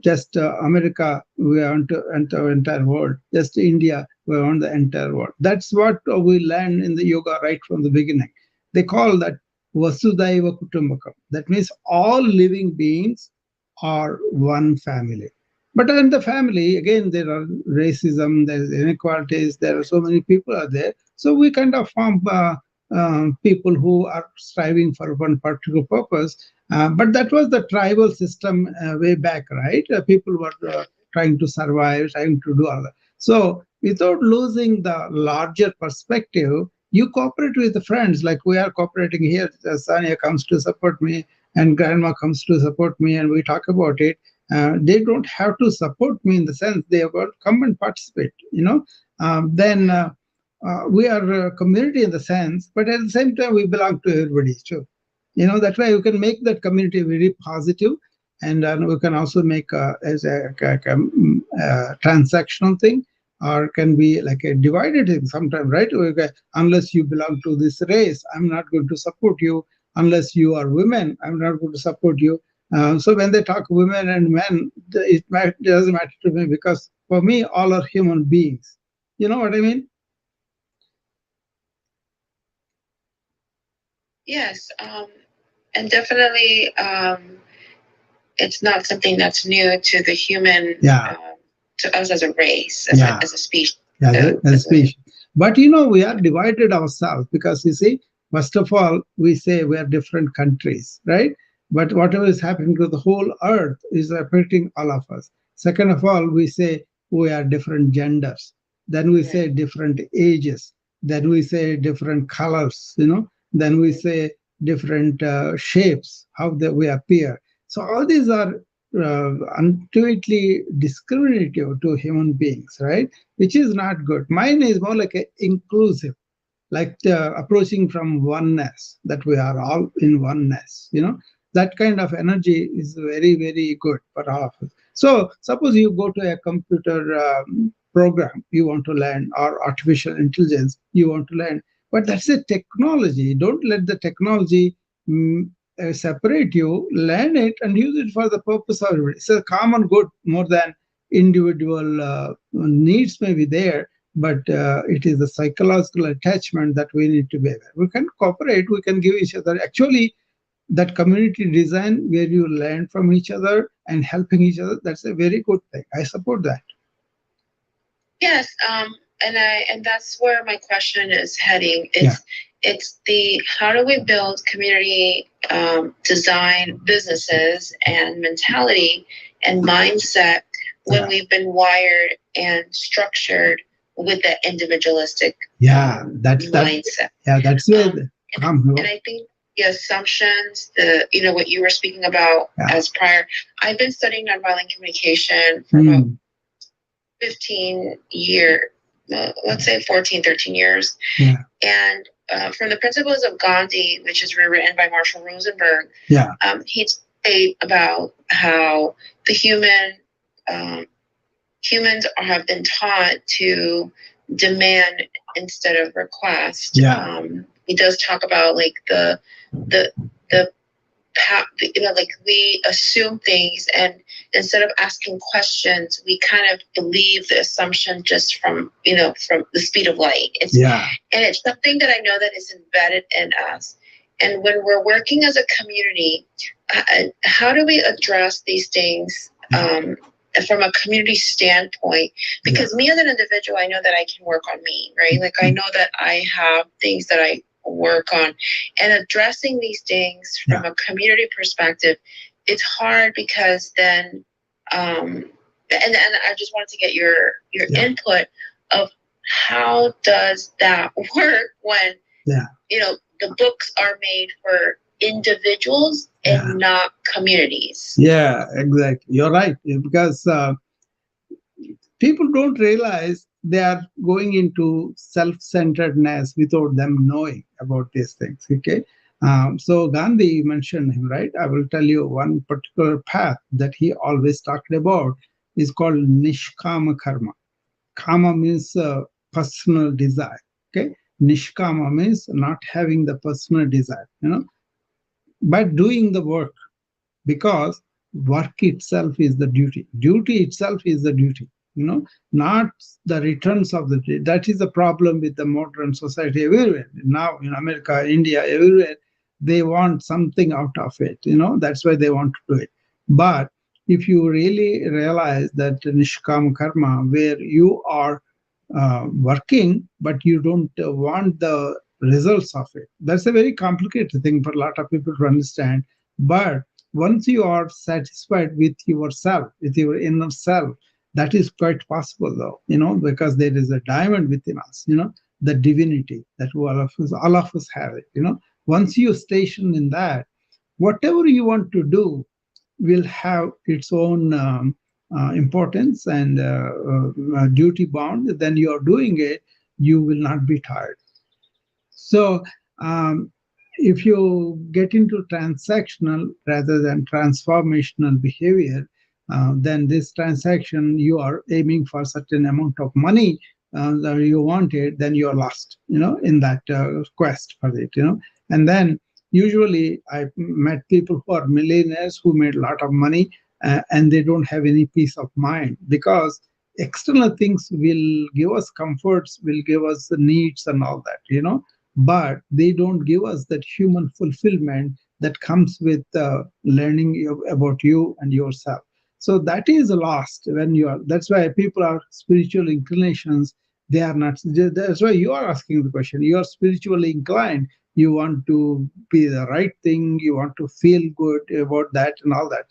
A: just America, we want to enter the entire world. Just India, we want the entire world. That's what we learn in the yoga right from the beginning. They call that Vasudhaiva Kutumbakam. That means all living beings are one family. But in the family, again, there are racism, there's inequalities, there are so many people are there. So we kind of form people who are striving for one particular purpose. But that was the tribal system way back, right? People were trying to survive, trying to do all that. So without losing the larger perspective, you cooperate with the friends like we are cooperating here. Sanya comes to support me and grandma comes to support me and we talk about it. They don't have to support me in the sense they will come and participate, then we are a community in the sense, but at the same time we belong to everybody too. That way you can make that community very positive, and we can also make as a transactional thing, or can be like a divided thing sometimes, right? Unless you belong to this race, I'm not going to support you. Unless you are women, I'm not going to support you. So when they talk women and men, it doesn't matter to me, because for me, all are human beings. You know what I mean?
D: Yes, and definitely, it's not something that's new to the human, to us as a race, as a species.
A: Yeah, as a species. But we are divided ourselves because you see, first of all, we say we are different countries, right? But whatever is happening to the whole earth is affecting all of us. Second of all, we say we are different genders. Then we say different ages. Then we say different colors, Then we say different shapes, how we appear. So all these are unduly discriminative to human beings, right? Which is not good. Mine is more like inclusive, like approaching from oneness, that we are all in oneness, That kind of energy is very, very good for all of us. So suppose you go to a computer program you want to learn, or artificial intelligence you want to learn, but that's a technology. Don't let the technology separate you. Learn it and use it for the purpose of everybody. It's a common good more than individual needs may be there, but it is the psychological attachment that we need to be aware. We can cooperate, we can give each other. Actually, that community design where you learn from each other and helping each other, that's a very good thing. I support that.
D: Yes, and that's where my question is heading. It's the how do we build community design businesses and mentality and mindset when we've been wired and structured with that individualistic mindset.
A: That's where
D: and I think the assumptions, what you were speaking about as prior. I've been studying nonviolent communication for about 15 years, let's say 14, 13 years. And from the Principles of Gandhi, which is rewritten by Marshall Rosenberg, he's said about how the humans have been taught to demand instead of request. He does talk about like the like we assume things, and instead of asking questions, we kind of believe the assumption just from the speed of light. And it's something that I know that is embedded in us. And when we're working as a community, how do we address these things from a community standpoint? Because me as an individual, I know that I can work on me, right? Like I know that I have things that I work on, and addressing these things from a community perspective, it's hard because then and I just wanted to get your input of how does that work when the books are made for individuals and not communities.
A: Exactly, you're right, because people don't realize they are going into self-centeredness without them knowing about these things. Okay, so Gandhi, you mentioned him, right? I will tell you one particular path that he always talked about is called nishkama karma. Kama means personal desire. Okay, nishkama means not having the personal desire. But doing the work, because work itself is the duty. Duty itself is the duty. Not the returns of the duty. That is the problem with the modern society everywhere. Now in America, India, everywhere, they want something out of it. That's why they want to do it. But if you really realize that nishkam karma, where you are working, but you don't want the results of it, that's a very complicated thing for a lot of people to understand. But once you are satisfied with yourself, with your inner self, that is quite possible, though, because there is a diamond within us, the divinity that all of us have it. Once you station in that, whatever you want to do will have its own importance and duty bound. Then you are doing it, you will not be tired. So if you get into transactional rather than transformational behavior, then this transaction, you are aiming for certain amount of money that you wanted, then you are lost, in that quest for it, And then usually I met people who are millionaires who made a lot of money and they don't have any peace of mind, because external things will give us comforts, will give us the needs and all that, but they don't give us that human fulfillment that comes with learning about you and yourself. So that is lost when you are. That's why people are spiritual inclinations. They are not. That's why you are asking the question. You are spiritually inclined. You want to be the right thing. You want to feel good about that and all that.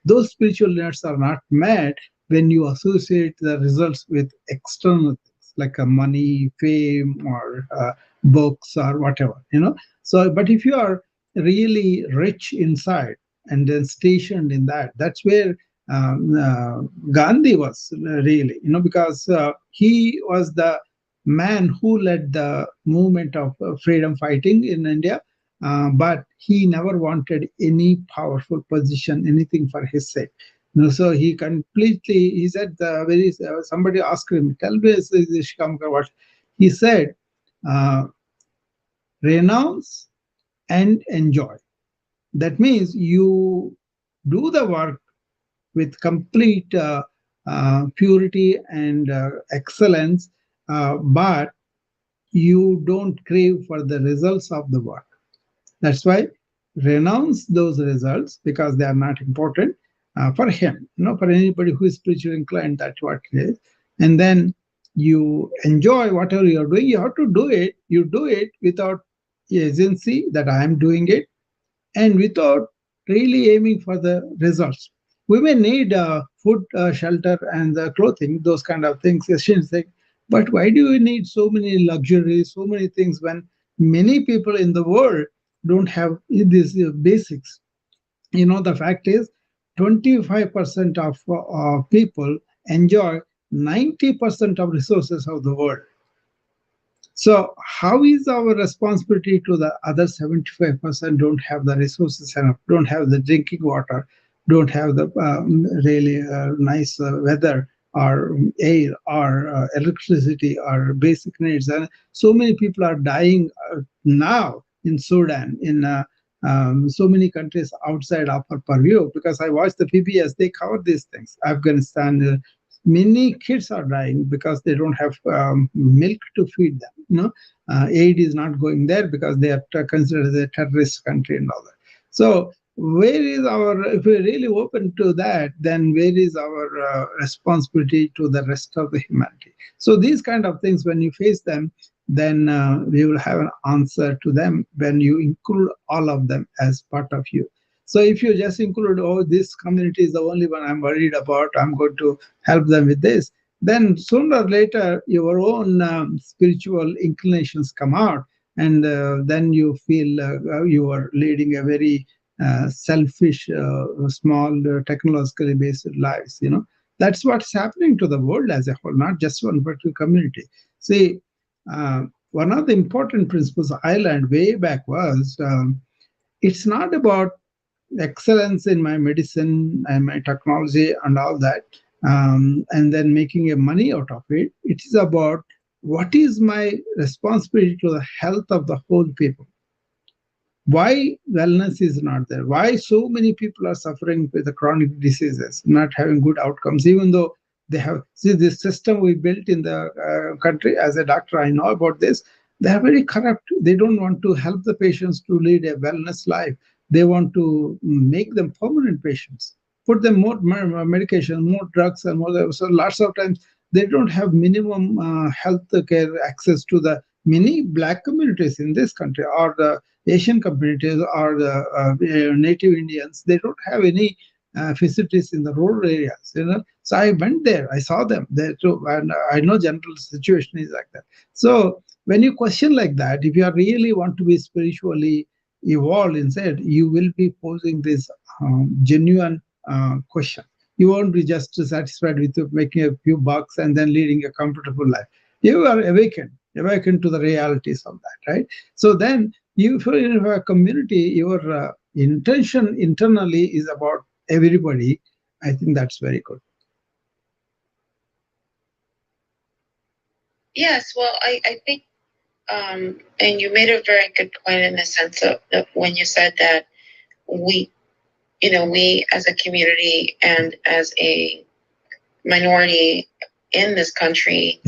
A: Those spiritual needs are not met when you associate the results with external things like money, fame, or books or whatever. So, but if you are really rich inside and then stationed in that, that's where Gandhi was really, because he was the man who led the movement of freedom fighting in India, but he never wanted any powerful position, anything for his sake. So he said, somebody asked him, tell me, what? He said, renounce and enjoy. That means you do the work with complete purity and excellence, but you don't crave for the results of the work. That's why renounce those results, because they are not important for him. For anybody who is spiritually inclined, that's what it is. And then you enjoy whatever you're doing. You have to do it. You do it without agency that I am doing it, and without really aiming for the results. We may need food, shelter, and clothing, those kind of things, but why do we need so many luxuries, so many things, when many people in the world don't have these basics. The fact is 25% of people enjoy 90% of resources of the world. So how is our responsibility to the other 75% don't have the resources enough, don't have the drinking water, don't have the really nice weather or air or electricity or basic needs. And so many people are dying now in Sudan, in so many countries outside our purview, because I watch the PBS, they cover these things. Afghanistan, many kids are dying because they don't have milk to feed them. Aid is not going there because they are considered as a terrorist country and all that. So where is our, if we're really open to that, then where is our responsibility to the rest of the humanity? So these kind of things, when you face them, then we will have an answer to them when you include all of them as part of you. So if you just include, oh, this community is the only one I'm worried about, I'm going to help them with this, then sooner or later your own spiritual inclinations come out, and then you feel you are leading a very selfish, small, technologically based lives. That's what's happening to the world as a whole, not just one particular community. See, one of the important principles I learned way back was it's not about excellence in my medicine and my technology and all that, and then making a money out of it. It is about what is my responsibility to the health of the whole people. Why wellness is not there? Why so many people are suffering with the chronic diseases, not having good outcomes, even though they have. See, this system we built in the country, as a doctor, I know about this. They are very corrupt. They don't want to help the patients to lead a wellness life. They want to make them permanent patients, put them more medication, more drugs, and more. So lots of times they don't have minimum health care access to the many black communities in this country, or the Asian communities, or the native Indians. They don't have any facilities in the rural areas. So I went there, I saw them there too, and I know general situation is like that. So when you question like that, if you are really want to be spiritually evolved inside, you will be posing this genuine question. You won't be just satisfied with making a few bucks and then leading a comfortable life. You are awakened to the realities of that, right? So then you, if you have a community, your intention internally is about everybody. I think that's very good.
D: Yes, well, I think, and you made a very good point in the sense of when you said that we as a community and as a minority in this country,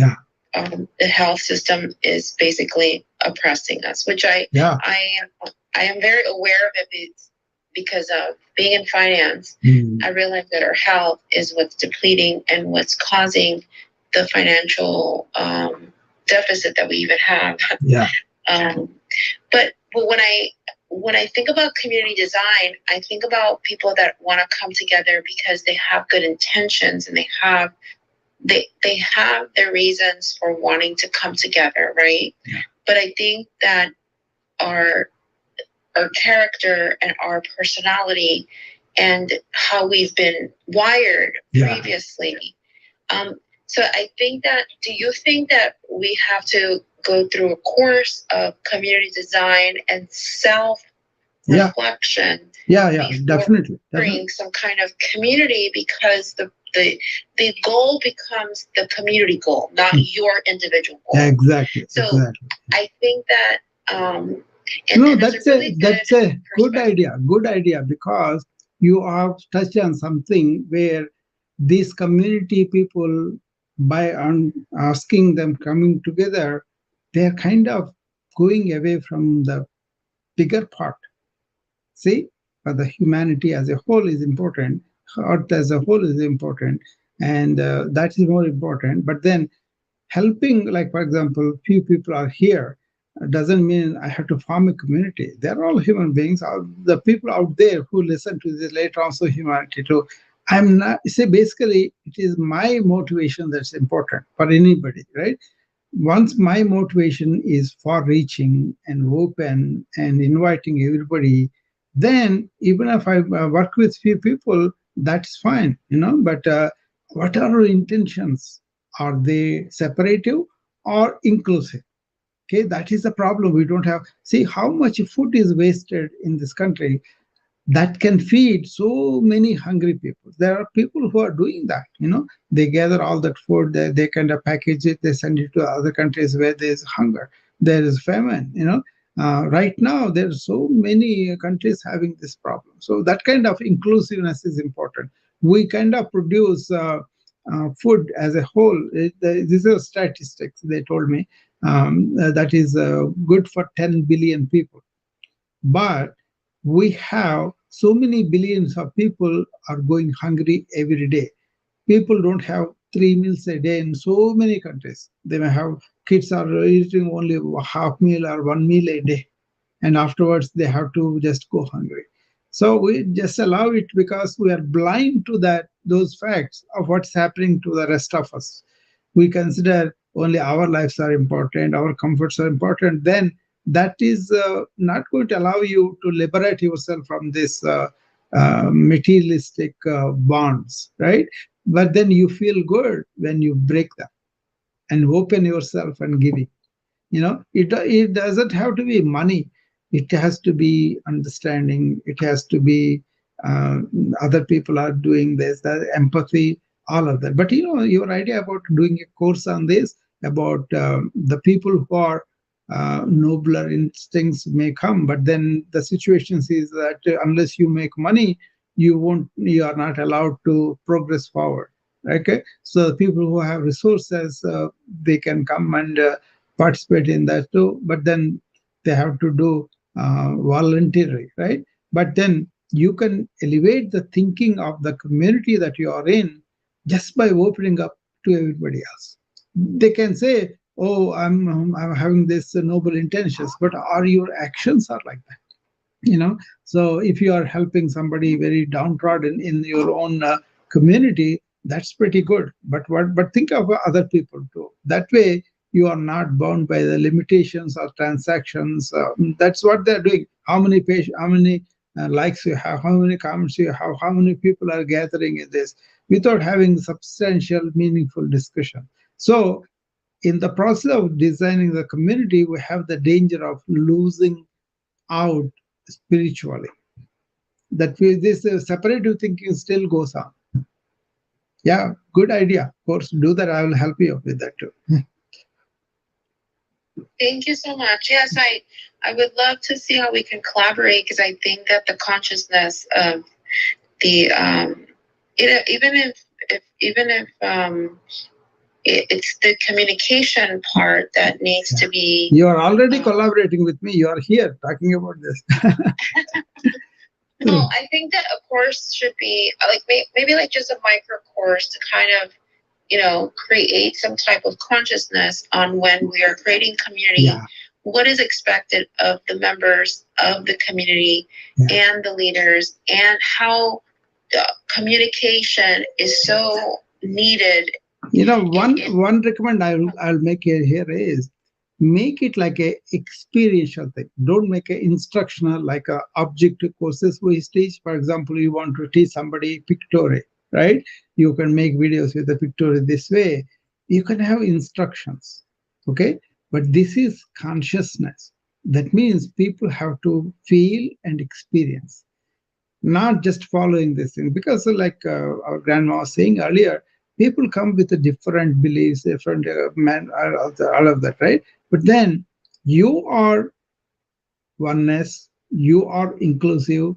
D: the health system is basically oppressing us, which I am very aware of it because of being in finance. I realize that our health is what's depleting and what's causing the financial deficit that we even have. But when I think about community design, I think about people that want to come together because they have good intentions and they have their reasons for wanting to come together, right? But I think that our character and our personality and how we've been wired previously. So I think that, do you think that we have to go through a course of community design and self-reflection?
A: Definitely.
D: Bring some kind of community, because the goal becomes the community goal, not your individual goal.
A: Exactly.
D: So I think that
A: that's a good idea. Good idea, because you have touched on something where these community people, by asking them coming together, they're kind of going away from the bigger part. See, the humanity as a whole is important. Earth as a whole is important, and that is more important. But then helping, like for example, few people are here, doesn't mean I have to form a community. They're all human beings. The people out there who listen to this later also humanity too. Basically it is my motivation that's important for anybody, right? once my motivation is far reaching and open and inviting everybody, then even if I work with few people, that's fine, but what are our intentions? Are they separative or inclusive? Okay, that is the problem. We don't have, see how much food is wasted in this country that can feed so many hungry people. There are people who are doing that. They gather all that food, they kind of package it, they send it to other countries where there is hunger, there is famine. Right now, there are so many countries having this problem. So that kind of inclusiveness is important. We kind of produce food as a whole. These are statistics they told me, that is good for 10 billion people, but we have so many billions of people are going hungry every day. People don't have 3 meals a day in so many countries. They may have kids are eating only half meal or 1 meal a day, and afterwards they have to just go hungry. So we just allow it because we are blind to those facts of what's happening to the rest of us. We consider only our lives are important, our comforts are important, then that is not going to allow you to liberate yourself from this materialistic bonds, right? But then you feel good when you break them and open yourself and give it. It doesn't have to be money. It has to be understanding. It has to be uh, other people are doing this, the empathy, all of that. But your idea about doing a course on this, about the people who are nobler instincts may come, but then the situation is that unless you make money, you are not allowed to progress forward. Okay, so the people who have resources, they can come and participate in that too, but then they have to do voluntary, right? But then you can elevate the thinking of the community that you are in just by opening up to everybody else. They can say, "Oh, I'm having this noble intentions," but are your actions are like that? So if you are helping somebody very downtrodden in your own community, that's pretty good. But think of other people too. That way you are not bound by the limitations or transactions. That's what they're doing. How many likes you have, how many comments you have, how many people are gathering in this, without having substantial meaningful discussion. So in the process of designing the community, we have the danger of losing out spiritually. That way, this separative thinking still goes on. Yeah, good idea. Of course, do that. I will help you with that too.
D: Thank you so much. Yes, I would love to see how we can collaborate, because I think that the consciousness of the even if it's the communication part that needs to be.
A: You are already collaborating with me. You are here talking about this.
D: No, I think that a course should be like maybe like just a micro course to kind of create some type of consciousness on when we are creating community. Yeah. What is expected of the members of the community, yeah, and the leaders, and how communication is so needed.
A: One recommend I'll make here is make it like a experiential thing. Don't make it instructional like a objective courses we teach. For example, you want to teach somebody pictorial, right? You can make videos with the pictorial this way. You can have instructions, okay? But this is consciousness. That means people have to feel and experience, not just following this thing. Because like our grandma was saying earlier, people come with a different beliefs, different all of that, right? But then you are oneness, you are inclusive,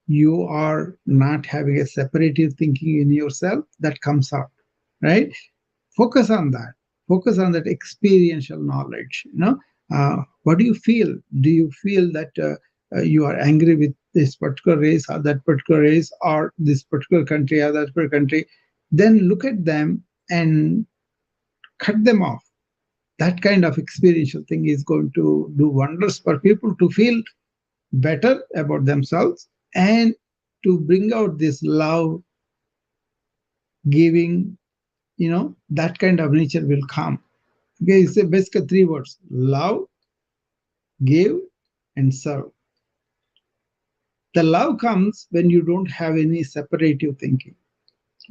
A: you are not having a separative thinking in yourself, that comes out, right? Focus on that. Focus on that experiential knowledge. What do you feel? Do you feel that you are angry with this particular race or that particular race, or this particular country or that particular country? Then look at them and cut them off. That kind of experiential thing is going to do wonders for people to feel better about themselves, and to bring out this love, giving, that kind of nature will come. Okay, it's basically three words: love, give, and serve. The love comes when you don't have any separative thinking.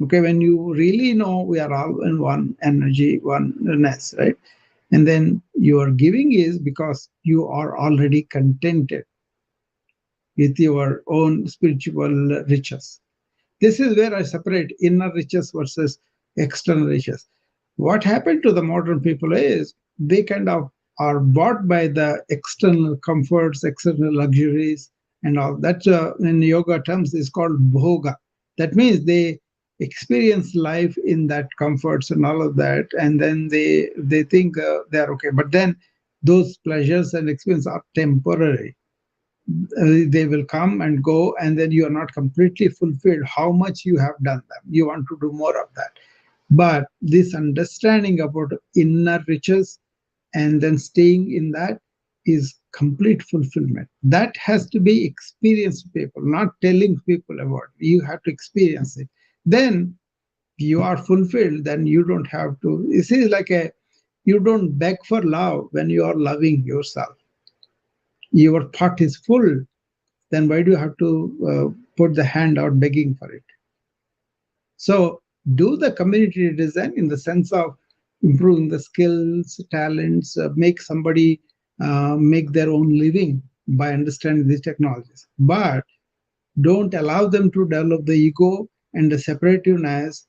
A: Okay, when you really know we are all in one energy, oneness, right? And then your giving is because you are already contented with your own spiritual riches. This is where I separate inner riches versus external riches. What happened to the modern people is they kind of are bought by the external comforts, external luxuries, and all. That in yoga terms is called bhoga. That means they experience life in that comforts and all of that, and then they think they are okay. But then those pleasures and experience are temporary. They will come and go, and then you are not completely fulfilled how much you have done them. You want to do more of that. But this understanding about inner riches and then staying in that is complete fulfillment. That has to be experienced people, not telling people about it. You have to experience it. Then you are fulfilled. Then you don't have to. This is like a, you don't beg for love when you are loving yourself. Your pot is full, then why do you have to put the hand out begging for it? So do the community design in the sense of improving the skills, talents, make somebody make their own living by understanding these technologies. But don't allow them to develop the ego and the separativeness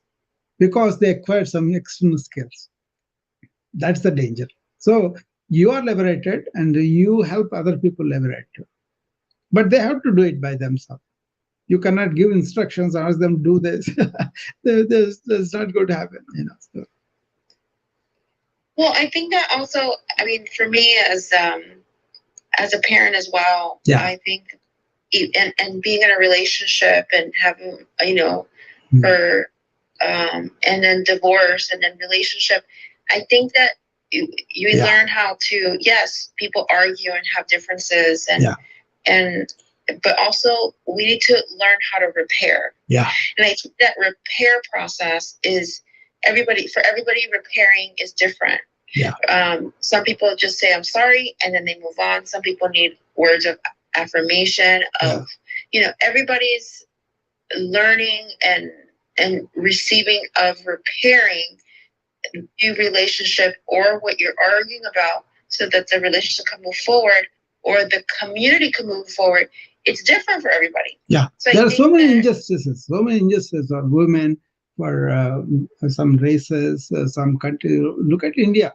A: because they acquire some external skills. That's the danger. So you are liberated and you help other people liberate too. But they have to do it by themselves. You cannot give instructions, ask them do this. That's not going to happen, you know. So.
D: Well, I think that also, I mean, for me as a parent as well,
A: yeah.
D: I think, and being in a relationship and having, you know, for and then divorce and then relationship, I think that you yeah. learn how to, yes, people argue and have differences and
A: yeah.
D: and but also we need to learn how to repair.
A: Yeah.
D: And I think that repair process is for everybody repairing is different.
A: Yeah.
D: Some people just say I'm sorry and then they move on. Some people need words of affirmation of, you know, everybody's learning and receiving of repairing new relationship or what you're arguing about so that the relationship can move forward or the community can move forward. It's different for everybody.
A: Yeah, so there are so many injustices of women for some races, some countries. Look at India.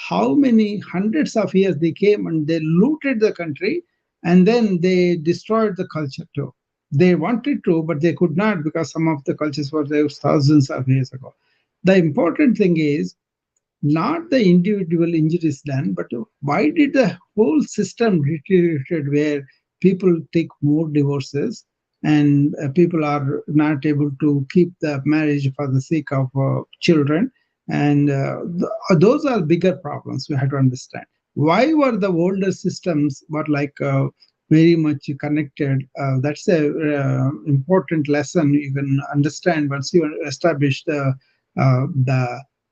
A: How many hundreds of years they came and they looted the country and then they destroyed the culture too. They wanted to, but they could not because some of the cultures were there thousands of years ago. The important thing is not the individual injuries done, but why did the whole system deteriorated where people take more divorces and people are not able to keep the marriage for the sake of children. And those are bigger problems we have to understand. Why were the older systems were like very much connected? That's a important lesson you can understand once you establish the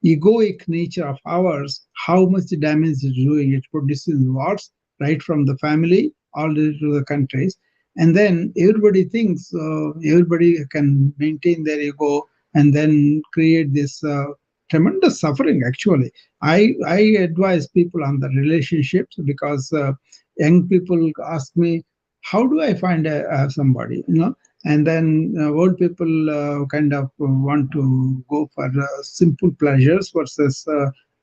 A: egoic nature of ours, how much damage it's doing. It produces wars right from the family all the way to the countries. And then everybody thinks everybody can maintain their ego and then create this tremendous suffering, actually. I advise people on the relationships because young people ask me, how do I find somebody, you know? And then old people kind of want to go for simple pleasures versus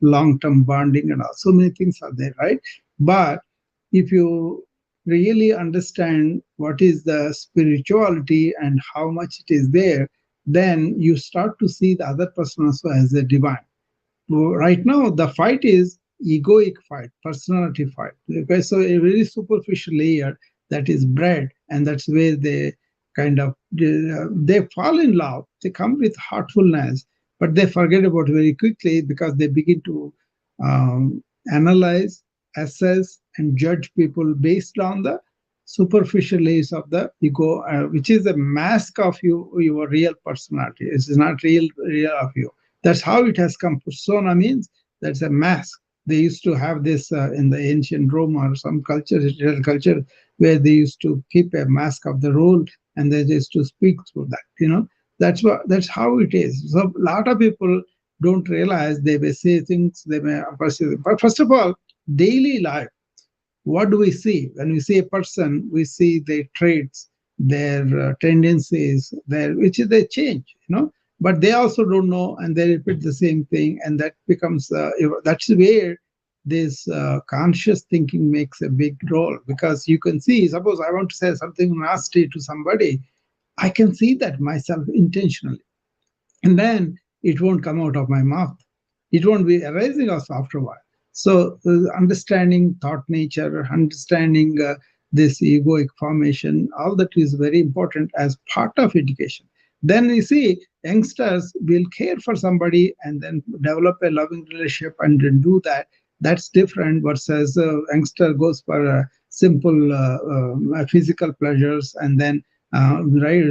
A: long-term bonding and all. So many things are there, right? But if you really understand what is the spirituality and how much it is there, then you start to see the other person also as a divine. Right now, the fight is egoic fight, personality fight. Okay, so a very superficial layer that is bred, and that's where they kind of they fall in love. They come with heartfulness, but they forget about it very quickly because they begin to analyze, assess, and judge people based on the superficial layers of the ego, which is a mask of your real personality. It's not real of you. That's how it has come. Persona means That's a mask. They used to have this in the ancient Rome or some culture where they used to keep a mask of the role and they used to speak through that. That's how it is. So a lot of people don't realize they may say things, they may perceive. But first of all, daily life, what do we see? When we see a person, we see their traits, their tendencies, which they change, but they also don't know and they repeat the same thing. And that becomes, that's where this conscious thinking makes a big role, because you can see, suppose I want to say something nasty to somebody, I can see that myself intentionally. And then it won't come out of my mouth. It won't be arising also after a while. So understanding thought nature, understanding this egoic formation, all that is very important as part of education. Then you see, youngsters will care for somebody and then develop a loving relationship and then do that. That's different versus youngster goes for simple physical pleasures and then right,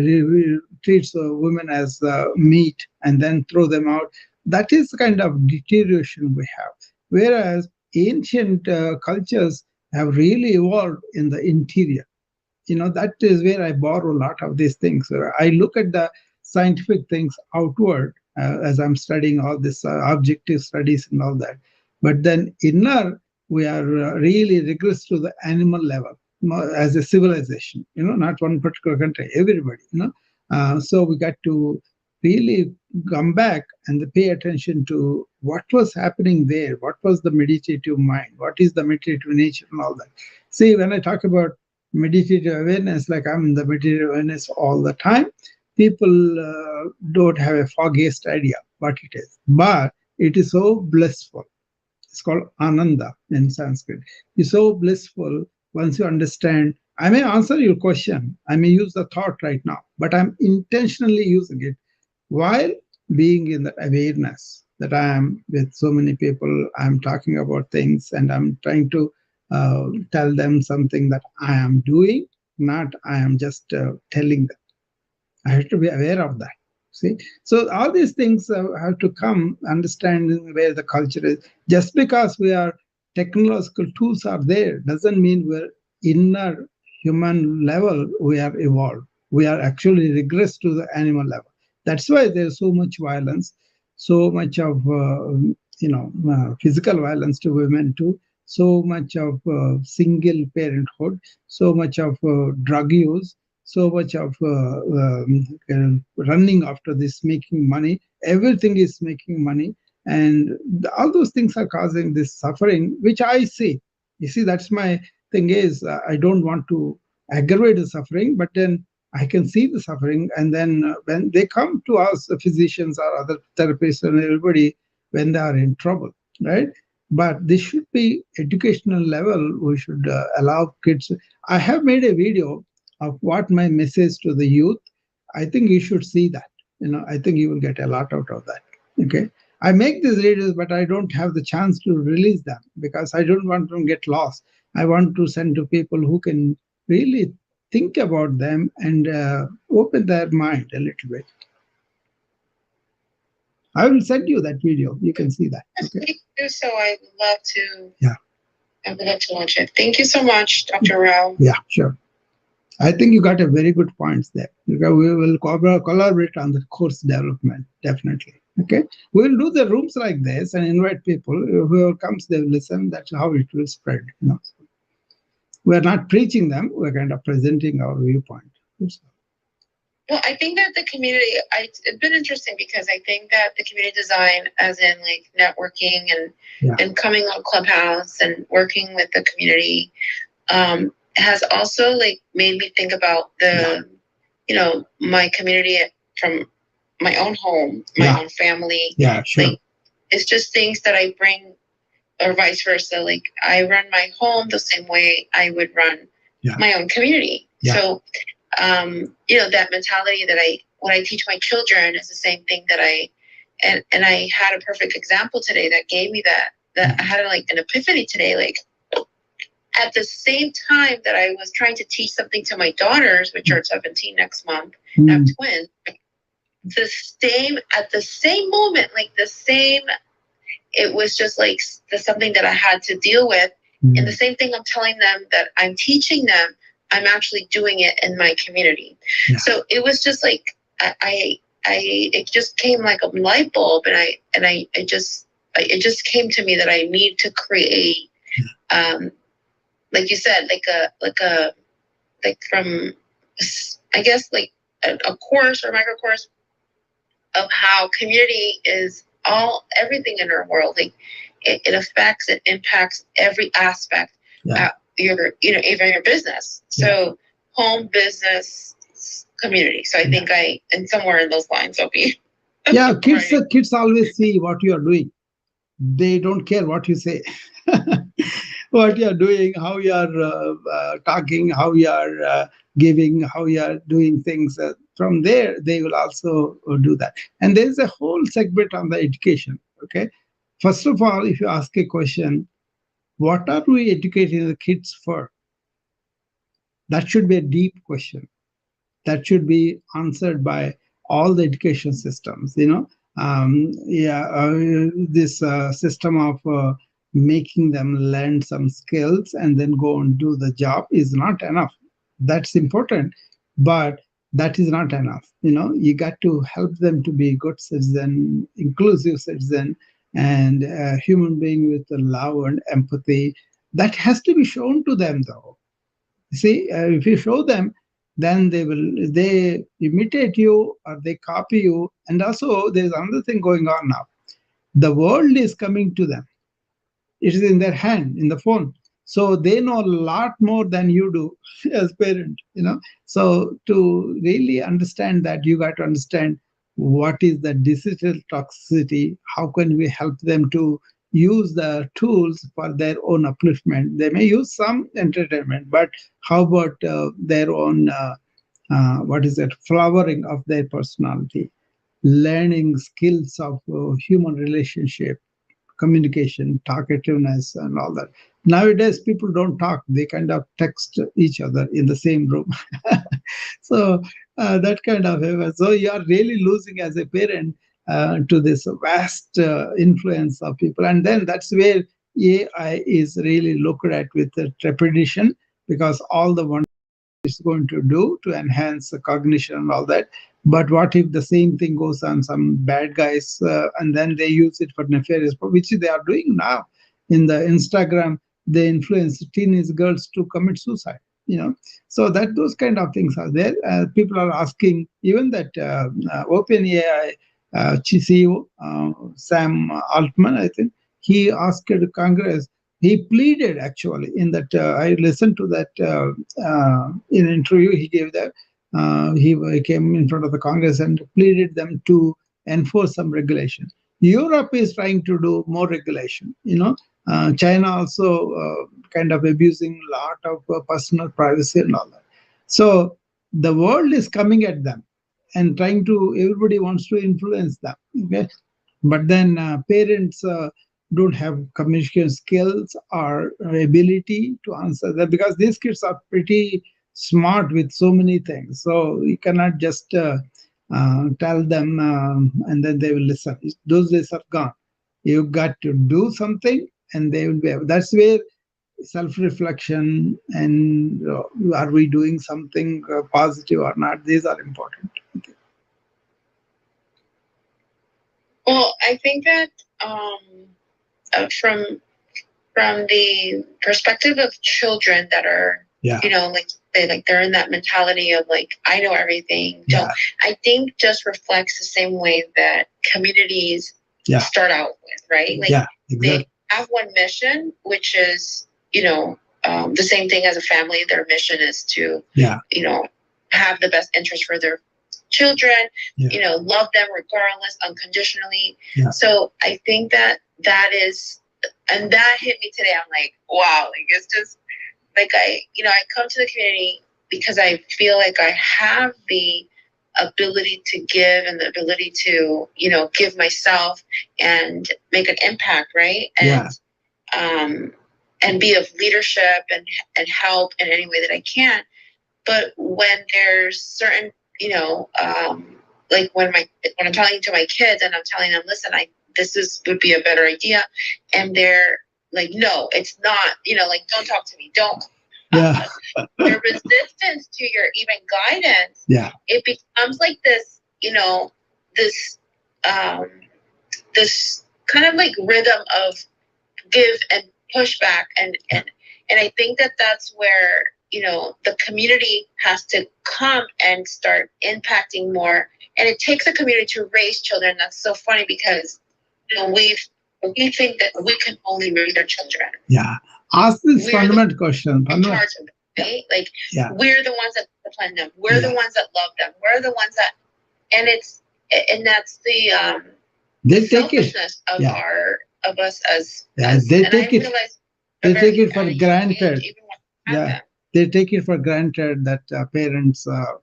A: treats women as meat and then throw them out. That is the kind of deterioration we have. Whereas ancient cultures have really evolved in the interior. That is where I borrow a lot of these things. I look at the scientific things outward as I'm studying all this objective studies and all that. But then inner, we are really regress to the animal level as a civilization, not one particular country, everybody, So we got to really come back and pay attention to what was happening there, what was the meditative mind, what is the meditative nature and all that. See, when I talk about meditative awareness, like I'm in the meditative awareness all the time, people don't have a foggiest idea what it is. But it is so blissful. It's called Ananda in Sanskrit. It's so blissful once you understand. I may answer your question. I may use the thought right now, but I'm intentionally using it while being in the awareness that I am with so many people. I'm talking about things and I'm trying to tell them something that I am doing, not I am just telling them. I have to be aware of that. See, so all these things have to come understanding where the culture is. Just because we are technological tools are there doesn't mean we're inner human level we are evolved. We are actually regressed to the animal level. That's why there's so much violence, so much of physical violence to women too, so much of single parenthood, so much of drug use, so much of running after this, making money. Everything is making money. And all those things are causing this suffering, which I see. You see, that's my thing is, I don't want to aggravate the suffering, but then I can see the suffering. And then when they come to us, the physicians or other therapists and everybody, when they are in trouble, right? But this should be educational level. We should allow kids. I have made a video of what my message to the youth. I think you should see that. I think you will get a lot out of that. Okay. I make these videos, but I don't have the chance to release them because I don't want them to get lost. I want to send to people who can really think about them and open their mind a little bit. I will send you that video. You can see that. Okay.
D: So I would love to.
A: Yeah.
D: I would love to watch it. Thank you so much, Dr. Rao.
A: Yeah, sure. I think you got a very good points there. Because we will collaborate on the course development, definitely. Okay. We'll do the rooms like this and invite people. Whoever comes, they will listen. That's how it will spread. We're not preaching them. We're kind of presenting our viewpoint.
D: Well, I think that the community, it's been interesting because I think that the community design, as in like networking and coming on Clubhouse and working with the community, has also like made me think about my community from my own home, my own family.
A: Yeah, sure.
D: Like, it's just things that I bring, or vice versa. Like I run my home the same way I would run my own community.
A: Yeah.
D: So, that mentality that when I teach my children is the same thing that and I had a perfect example today that gave me that I had like an epiphany today. Like at the same time that I was trying to teach something to my daughters, which are 17 next month, I have twins, at the same moment, like the same it was just like something that I had to deal with. And the same thing I'm telling them that I'm teaching them, I'm actually doing it in my community. Yeah. So it was just like it just came like a light bulb, and it just came to me that I need to create, like you said, like from, I guess, like a course or micro course of how community is everything in our world. Like it affects, it impacts every aspect. Yeah. Even your business. So home, business, community. So I think and somewhere in those lines I'll be.
A: Yeah, kids always see what you are doing. They don't care what you say. What you are doing, how you are talking, how you are giving, how you are doing things. From there, they will also do that. And there is a whole segment on the education. Okay, first of all, if you ask a question, what are we educating the kids for? That should be a deep question. That should be answered by all the education systems. This system of making them learn some skills and then go and do the job is not enough. That's important, but that is not enough. You got to help them to be good citizen, inclusive citizen, and a human being with love and empathy. That has to be shown to them, though. See, if you show them, then they imitate you or they copy you. And also, there's another thing going on now. The world is coming to them. It is in their hand, in the phone. So they know a lot more than you do as parent. So to really understand that, you got to understand what is the digital toxicity. How can we help them to use the tools for their own upliftment? They may use some entertainment, but how about their own flowering of their personality, learning skills of human relationship, communication, talkativeness, and all that. Nowadays, people don't talk. They kind of text each other in the same room. So that kind of, so you are really losing as a parent to this vast influence of people. And then that's where AI is really looked at with trepidation, because all the one it's going to do to enhance the cognition and all that. But what if the same thing goes on some bad guys and then they use it for nefarious, which they are doing now in the Instagram? They influence teenage girls to commit suicide. So that those kind of things are there. People are asking, even that OpenAI CEO Sam Altman, I think, he asked Congress. He pleaded, actually, in that I listened to that in an interview he gave there. He came in front of the Congress and pleaded them to enforce some regulation. Europe is trying to do more regulation. China also kind of abusing a lot of personal privacy and all that. So the world is coming at them and trying to. Everybody wants to influence them. Okay, but then parents don't have communication skills or ability to answer that, because these kids are pretty smart with so many things. So you cannot just tell them and then they will listen. Those days are gone. You got to do something and they will be able. That's where self-reflection and are we doing something positive or not, these are important. Okay.
D: Well, I think that from the perspective of children that are, they're in that mentality of like, I know everything. I think just reflects the same way that communities start out with, right? Like they have one mission, which is, the same thing as a family. Their mission is to, have the best interest for their children, love them regardless, unconditionally. So I think that is, and that hit me today. I'm like, wow, like it's just like I come to the community because I feel like I have the ability to give and the ability to, give myself and make an impact, right? And be of leadership and help in any way that I can. But when there's certain, like when I'm talking to my kids and I'm telling them, listen, would be a better idea. And they're like, no, it's not, like, don't talk to me. Don't.
A: Yeah.
D: Their resistance to your even guidance, it becomes like this, this, this kind of like rhythm of give and pushback. And I think that that's where, the community has to come and start impacting more. And it takes a community to raise children. That's so funny because, we think that we can only raise our children.
A: Yeah. Ask this fundamental question.
D: In charge of them, right? Like, we're the ones that discipline them. We're the ones that love them. We're the ones that, and that's the selfishness of of us as
A: they take it for granted. They take it for granted that parents are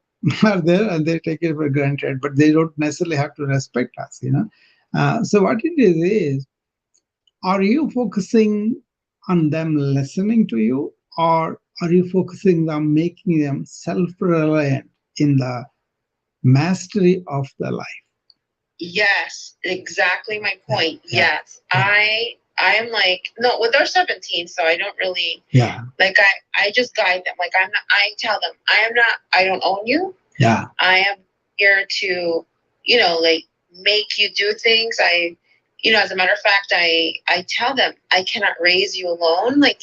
A: there, and they take it for granted, but they don't necessarily have to respect us. So what it is are you focusing on them listening to you, or are you focusing on making them self-reliant in the mastery of their life?
D: Yes, exactly my point. Yes. I am like, no, well, they're 17, so I don't really, like, I just guide them. Like, I tell them, I don't own you.
A: Yeah.
D: I am here to, like, make you do things. As a matter of fact, I tell them, I cannot raise you alone. Like,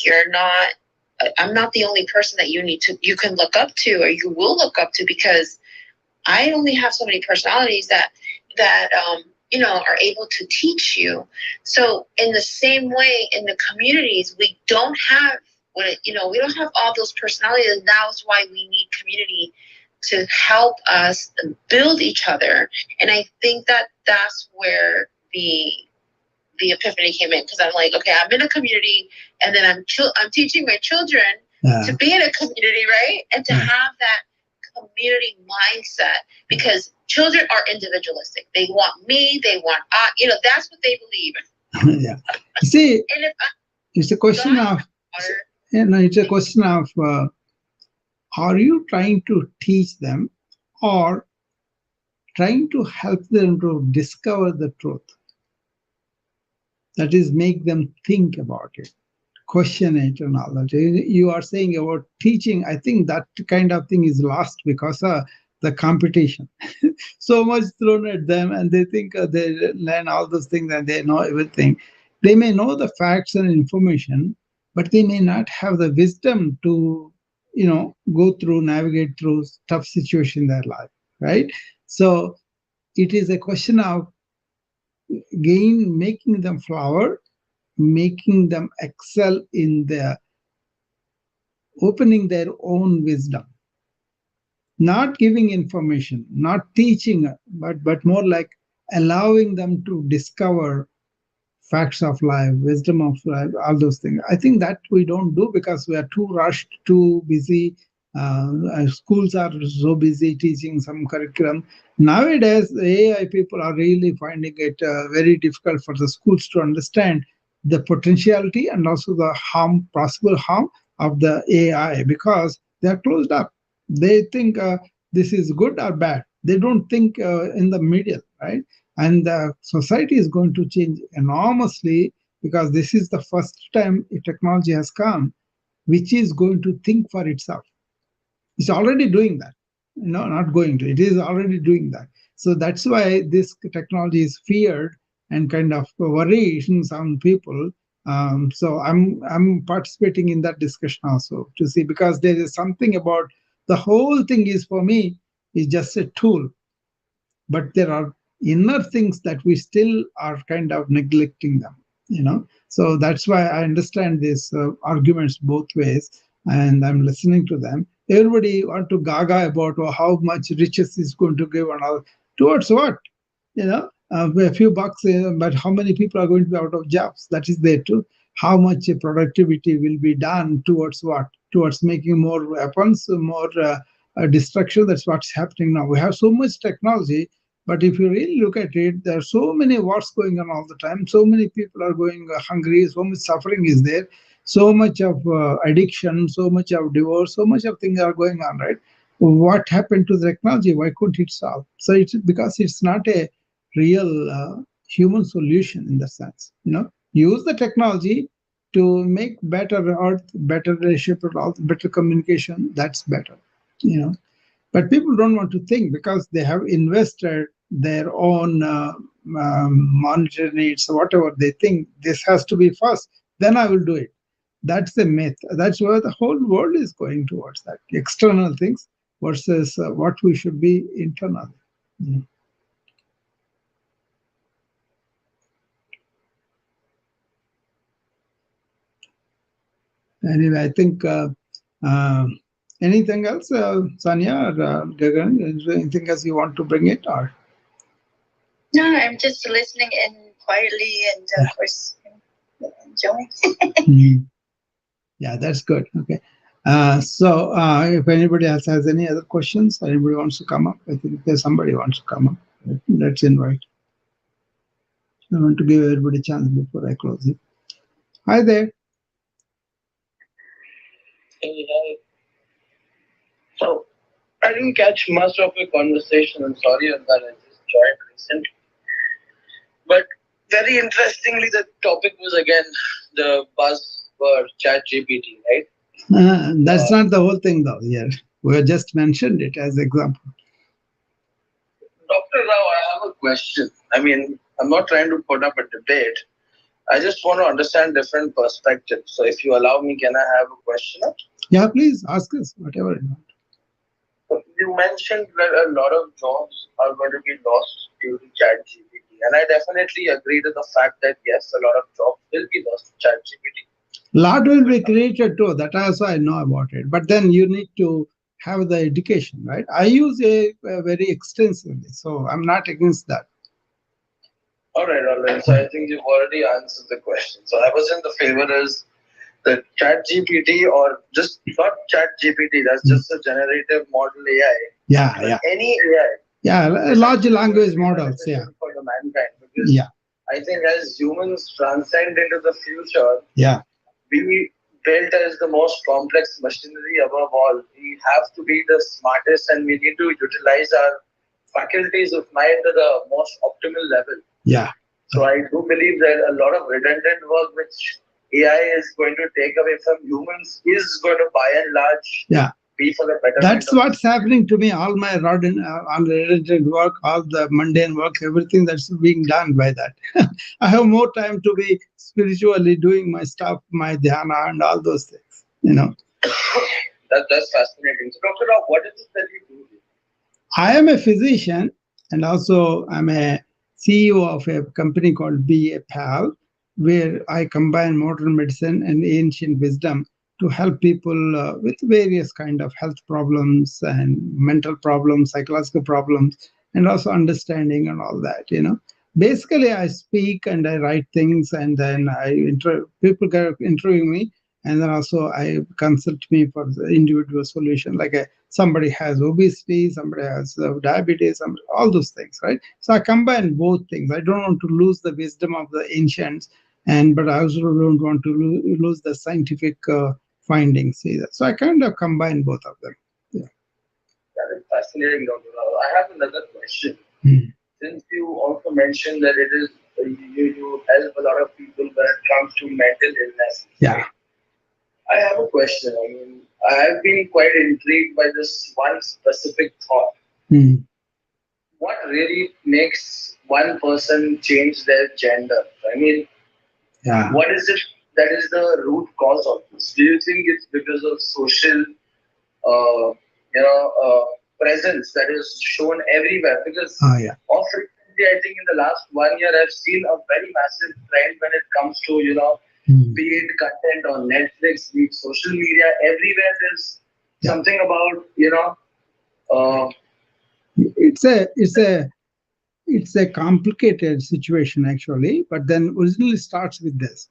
D: I'm not the only person that you can look up to, or you will look up to, because I only have so many personalities that are able to teach you. So in the same way, in the communities, we don't have we don't have all those personalities, and that's why we need community to help us build each other. And I think that that's where the epiphany came in, because I'm like, okay, I'm in a community, and then I'm teaching my children to be in a community, right? And to have that community mindset, because children are individualistic. They want me, they want that's what they believe in.
A: Yeah. See, it's a question of are you trying to teach them, or trying to help them to discover the truth? That is, make them think about it, question it, and all that. You are saying about teaching. I think that kind of thing is lost because the competition. So much thrown at them, and they think they learn all those things and they know everything. They may know the facts and information, but they may not have the wisdom to, navigate through tough situation in their life, right? So it is a question of making them flower, making them excel in opening their own wisdom, not giving information, not teaching, but more like allowing them to discover facts of life, wisdom of life, all those things. I think that we don't do because we are too rushed, too busy. Schools are so busy teaching some curriculum. Nowadays, the AI people are really finding it very difficult for the schools to understand the potentiality and also the possible harm of the AI, because they are closed up. They think this is good or bad. They don't think in the middle, right? And the society is going to change enormously, because this is the first time a technology has come which is going to think for itself. It's already doing that. Not going to. It is already doing that. So that's why this technology is feared and kind of worries some people. So I'm participating in that discussion also to see, because there is something about the whole thing is, for me, is just a tool, but there are inner things that we still are kind of neglecting them. So that's why I understand these arguments both ways, and I'm listening to them. Everybody want to gaga about how much riches is going to give and all. Towards what? A few bucks, but how many people are going to be out of jobs? That is there too. How much productivity will be done towards what? Towards making more weapons, more destruction. That's what's happening now. We have so much technology, but if you really look at it, there are so many wars going on all the time. So many people are going hungry. So much suffering is there. So much of addiction, so much of divorce, so much of things are going on, right? What happened to the technology? Why couldn't it solve? So it's because it's not a real human solution in the sense. Use the technology to make better earth, better relationship with all, better communication. That's better. you know but people don't want to think because they have invested their own monetary needs, whatever they think this has to be first, then I will do it. That's the myth. That's where the whole world is going towards, that external things versus what we should be internal. Mm. Anyway, I think uh, anything else, Sanya or Gagan, is there anything else you want to bring it, or?
B: No, I'm just listening in quietly and
A: Yeah.
B: of course enjoying.
A: Mhm. Yeah, that's good. Okay. So if anybody else has any other questions, or anybody wants to come up, I think there's somebody wants to come up. Let's invite. I want to give everybody a chance before I close it. Hi there.
E: Hey, hi. So, I didn't catch much of your conversation. I'm sorry on that. I just joined recently. But very interestingly, the topic was again the buzzword chat GPT, right?
A: That's not the whole thing, though. Yeah, we just mentioned it as example.
E: Dr. Rao, I have a question. I mean, I'm not trying to put up a debate. I just want to understand different perspectives. So, if you allow me, can I have a question?
A: Yeah, please ask us whatever you want.
E: You mentioned that a lot of jobs are going to be lost due to ChatGPT, and I definitely agree to the fact that yes, a lot of jobs will be lost to ChatGPT.
A: Lot will be created too. That also I know about it. But then you need to have the education, right? I use it very extensively, so I'm not against that.
E: All right, all right. So I think you've already answered the question. So I was in the favor as the ChatGPT or just not ChatGPT. That's just a generative model AI.
A: Yeah,
E: But
A: yeah.
E: any AI.
A: Yeah, large language models. Yeah.
E: For the mankind, because
A: Yeah.
E: I think as humans transcend into the future,
A: Yeah.
E: we built as the most complex machinery above all. We have to be the smartest and we need to utilize our faculties of mind to the most optimal level.
A: Yeah.
E: So I do believe that a lot of redundant work which AI is going to take away from humans is going to by and large be for the betterment.
A: That's what's happening to me. All my redundant work, all the mundane work, everything that's being done by that. I have more time to be spiritually doing my stuff, my dhyana and all those things,
E: That's fascinating. So, Dr. Rao, what is it that you do?
A: I am a physician and also I'm a CEO of a company called BA where I combine modern medicine and ancient wisdom to help people with various kind of health problems and mental problems, psychological problems, and also understanding and all that. Basically, I speak and I write things, and then people get interviewing me, and then also I consult me for the individual solution. Like somebody has obesity, somebody has diabetes, all those things, right? So I combine both things. I don't want to lose the wisdom of the ancients, but I also don't want to lose the scientific findings either. So I kind of combine both of them. Yeah.
E: That is fascinating, Dr. Rao. I have another question. Since you also mentioned that it is you help a lot of people when it comes to mental illness.
A: Yeah.
E: I have a question. I mean, I have been quite intrigued by this one specific thought. What really makes one person change their gender? I mean, what is it that is the root cause of this? Do you think it's because of social, presence that is shown everywhere? Because often, I think in the last 1 year, I've seen a very massive trend when it comes to, be it content on Netflix, be it social media, everywhere there's something about,
A: it's a complicated situation actually, but then originally starts with this.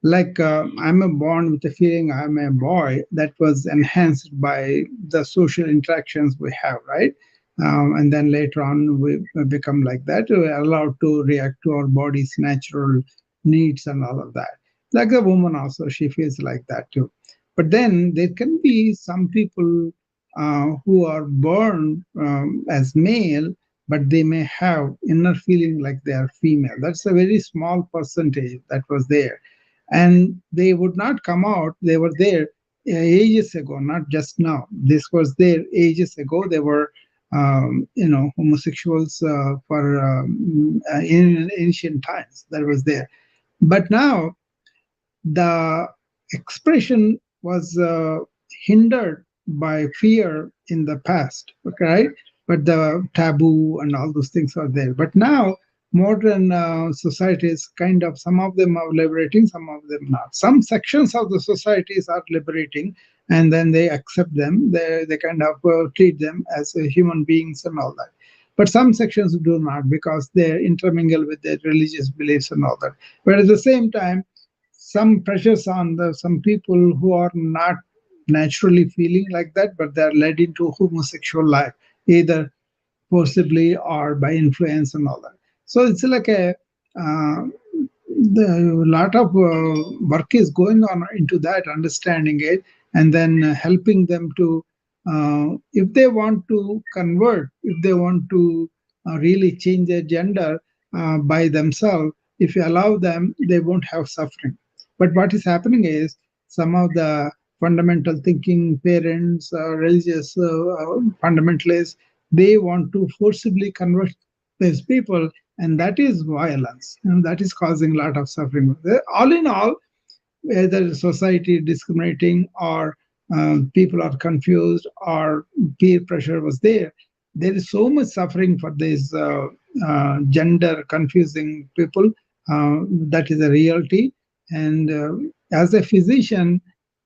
A: Like I'm born with the feeling I'm a boy that was enhanced by the social interactions we have, right? And then later on we become like that. We're allowed to react to our body's natural needs and all of that. Like the woman also, she feels like that too. But then there can be some people who are born as male, but they may have inner feeling like they are female. That's a very small percentage that was there. And they would not come out. They were there ages ago, not just now. This was there ages ago. They were, homosexuals for in ancient times. That was there. But now the expression was hindered by fear in the past, okay, right? But the taboo and all those things are there. But now modern societies, kind of, some of them are liberating, some of them not. Some sections of the societies are liberating, and then they accept them. They kind of treat them as human beings and all that. But some sections do not, because they intermingle with their religious beliefs and all that. But at the same time, some pressures on some people who are not naturally feeling like that, but they are led into homosexual life, either forcibly or by influence and all that. So it's like uh, the lot of work is going on into that, understanding it, and then helping them to, if they want to convert, if they want to really change their gender by themselves, if you allow them, they won't have suffering. But what is happening is, some of the fundamental thinking parents, religious fundamentalists, they want to forcibly convert these people, and that is violence, and that is causing a lot of suffering. All in all, whether society discriminating, or people are confused, or peer pressure was there is so much suffering for these gender confusing people. That is a reality. And as a physician,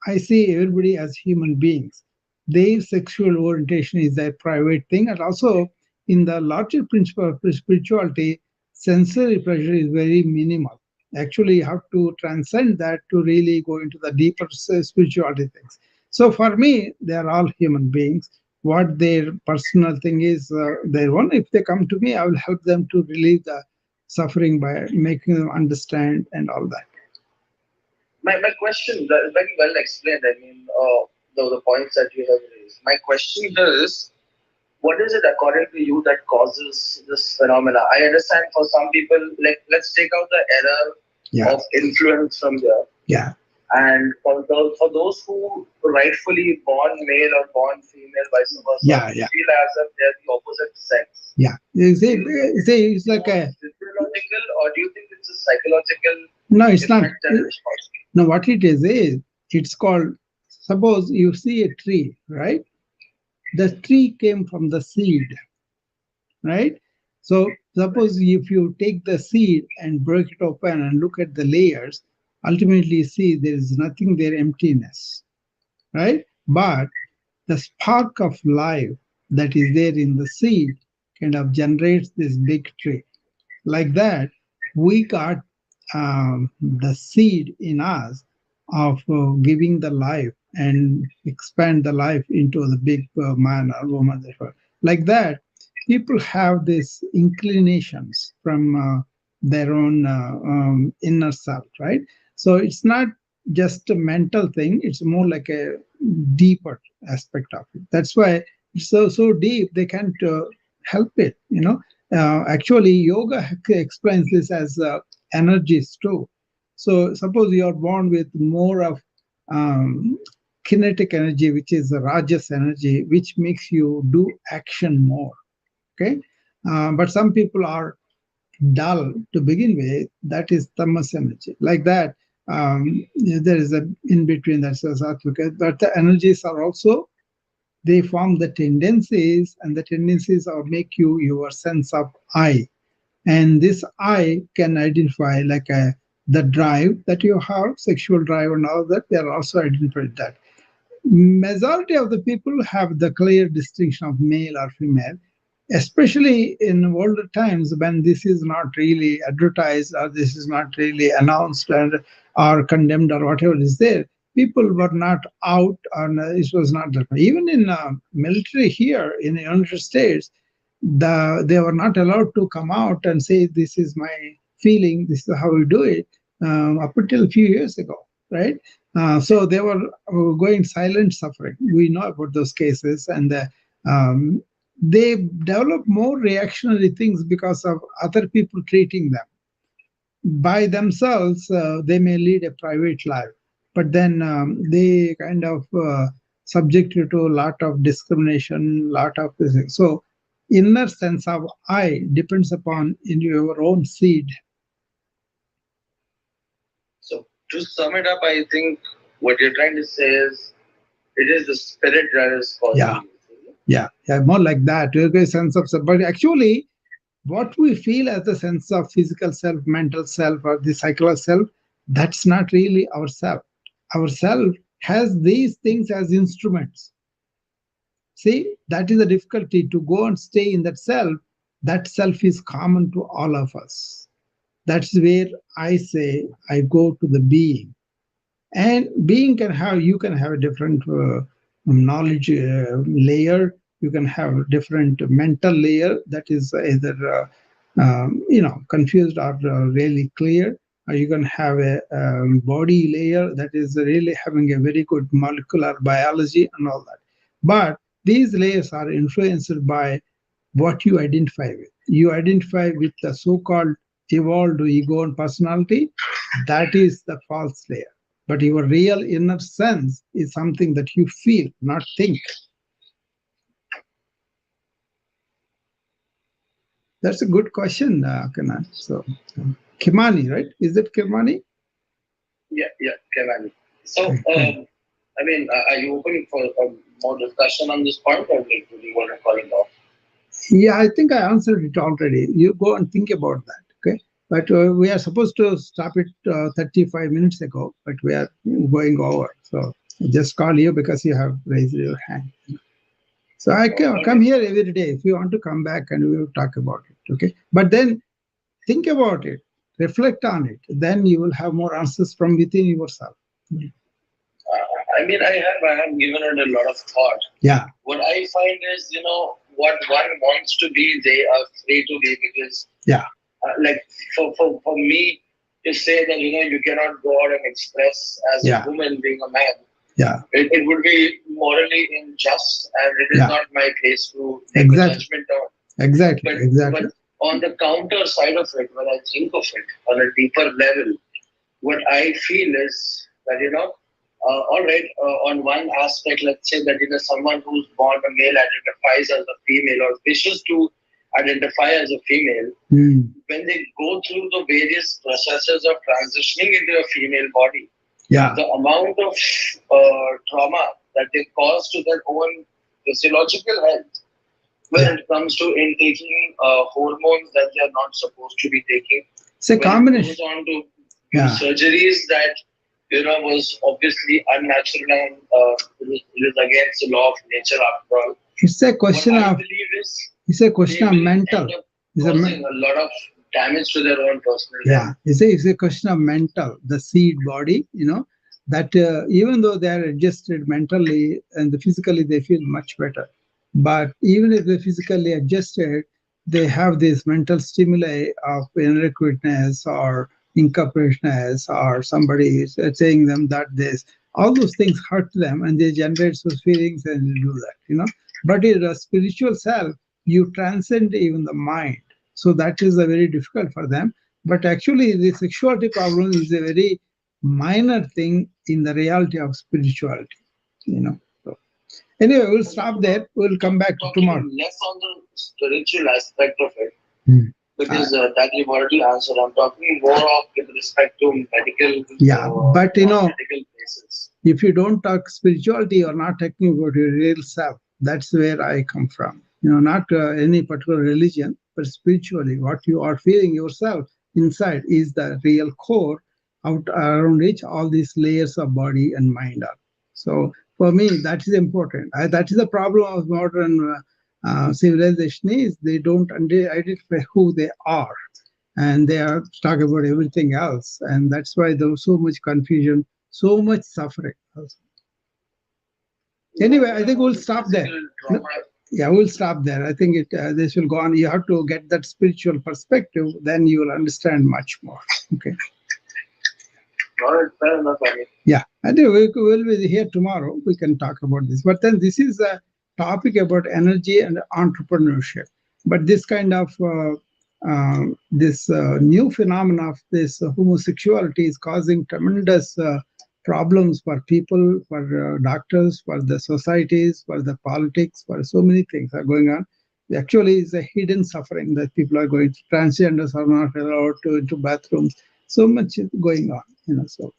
A: I see everybody as human beings. Their sexual orientation is their private thing, and also in the larger principle of spirituality, sensory pleasure is very minimal. Actually, you have to transcend that to really go into the deeper spirituality things. So for me, they are all human beings. What their personal thing is, their one. If they come to me, I will help them to relieve the suffering by making them understand and all that.
E: My question, that is very well explained. I mean, the points that you have raised. My question is, what is it according to you that causes this phenomena? I understand for some people, like, let's take out the error
A: Yeah,
E: of influence from there.
A: yeah,
E: And for those who rightfully born male or born female, vice versa,
A: yeah,
E: feel
A: yeah,
E: as if they're the opposite sex.
A: yeah. It's like
E: More
A: a,
E: physiological, or do you think it's a psychological
A: no, it's not.
E: effect and response?
A: No, what it is it's called. Suppose you see a tree, right? The tree came from the seed, right? So suppose if you take the seed and break it open and look at the layers, ultimately you see there is nothing there, emptiness, right? But the spark of life that is there in the seed kind of generates this big tree. Like that, we got the seed in us of giving the life and expand the life into the big man or woman. Like that, people have these inclinations from their own inner self, right? So it's not just a mental thing, it's more like a deeper aspect of it. That's why it's so deep, they can't help it. Actually, yoga explains this as energies too. So suppose you are born with more of um, kinetic energy, which is the rajas energy, which makes you do action more. Okay, but some people are dull to begin with. That is tamas energy. Like that, there is a in between, that's a sattvic. But the energies are also, they form the tendencies, and the tendencies are make you your sense of I, and this I can identify like the drive that you have, sexual drive and all that. They are also identified that. Majority of the people have the clear distinction of male or female, especially in older times when this is not really advertised, or this is not really announced and or condemned or whatever is there. People were not out, and it was not that. Even in military here in the United States, they were not allowed to come out and say, this is my feeling, this is how we do it, up until a few years ago, right? So they were going silent suffering. We know about those cases. And they develop more reactionary things because of other people treating them. By themselves, they may lead a private life, but then they kind of subjected to a lot of discrimination, lot of this. So inner sense of I depends upon in your own seed.
E: So to sum it up, I think what you're trying to say is it is the spirit that is causing
A: Yeah.
E: you.
A: Yeah, more like that. A sense of self. But actually, what we feel as a sense of physical self, mental self, or the psychological self, that's not really ourself. Our self has these things as instruments. See, that is the difficulty to go and stay in that self. That self is common to all of us. That's where I say I go to the being. And being can have, you can have a different knowledge layer. You can have a different mental layer that is either confused or really clear. Or you can have a body layer that is really having a very good molecular biology and all that. But these layers are influenced by what you identify with. You identify with the so-called evolved ego and personality. That is the false layer. But your real inner sense is something that you feel, not think. That's a good question, Kanan. So, Kimani, right? Is it Kimani?
E: Yeah, Kevin. So, I mean, are you open for more discussion on this point, or do you want to call it off?
A: Yeah, I think I answered it already. You go and think about that, okay? But we are supposed to stop it 35 minutes ago, but we are going over. So I just call you because you have raised your hand. So I come here every day. If you want to come back and we will talk about it, okay? But then think about it, reflect on it. Then you will have more answers from within yourself.
E: I mean, I have given it a lot of thought.
A: Yeah.
E: What I find is, what one wants to be, they are free to be, because like for me to say that you cannot go out and express as a woman being a man. It would be morally unjust, and it is not my place to make a judgment on.
A: Exactly.
E: But on the counter side of it, when I think of it on a deeper level, what I feel is that all right, on one aspect, let's say that someone who's born a male identifies as a female or wishes to identify as a female, when they go through the various processes of transitioning into a female body, the amount of trauma that they cause to their own physiological health when it comes to intaking hormones that they are not supposed to be taking.
A: It's a combination.
E: It goes on to surgeries that was obviously unnatural, and it is against the law of nature after all.
A: It's a question
E: what
A: of.
E: I believe is
A: it's a question of mental.
E: It's causing a lot of damage to their own personal life.
A: Yeah, it's a question of mental. The seed body, that even though they are adjusted mentally and physically, they feel much better. But even if they're physically adjusted, they have this mental stimuli of inadequateness or incompleteness, or somebody is saying them that this, all those things hurt them, and they generate those feelings and they do that, But in a spiritual self, you transcend even the mind. So that is a very difficult for them. But actually, the sexuality problem is a very minor thing in the reality of spirituality, So anyway, we'll stop there. We'll come back to tomorrow.
E: Less on the spiritual aspect of it, because that you've already answered. I'm talking more of with respect to medical.
A: But
E: medical cases.
A: If you don't talk spirituality, you're not talking about your real self. That's where I come from. Not any particular religion, but spiritually, what you are feeling yourself inside is the real core out around which all these layers of body and mind are. So for me, that is important. That is the problem of modern civilization is they don't identify who they are, and they are talking about everything else, and that's why there was so much confusion, so much suffering also. Anyway, I think we'll stop there. Yeah, we'll stop there. I think this will go on. You have to get that spiritual perspective, then you will understand much more. Okay.
E: All right, fair enough.
A: Yeah, I think we'll be here tomorrow. We can talk about this. But then this is topic about energy and entrepreneurship. But this kind of this new phenomenon of this homosexuality is causing tremendous problems for people, for doctors, for the societies, for the politics, for so many things are going on. Actually, it's a hidden suffering that people are going. Transgenders are not allowed to bathrooms. So much is going on, So,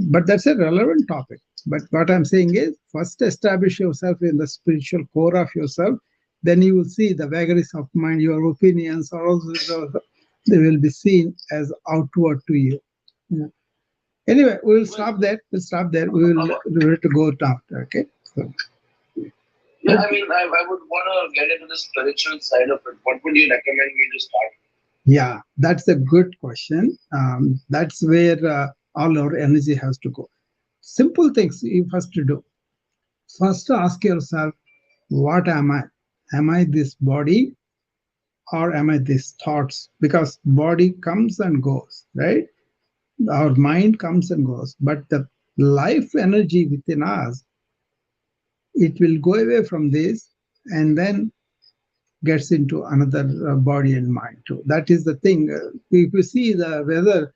A: but that's a relevant topic. But what I'm saying is, first establish yourself in the spiritual core of yourself. Then you will see the vagaries of mind, your opinions, all those, they will be seen as outward to you. Anyway, we will stop there. We'll stop there. We have to go after. Okay. So.
E: Yeah, I mean, I would want to get into the spiritual side of it. What would you recommend me to start?
A: Yeah, that's a good question. That's where all our energy has to go. Simple things you first to do. First, ask yourself, what am I? Am I this body or am I these thoughts? Because body comes and goes, right? Our mind comes and goes, but the life energy within us, it will go away from this and then gets into another body and mind too. That is the thing. If you see the weather,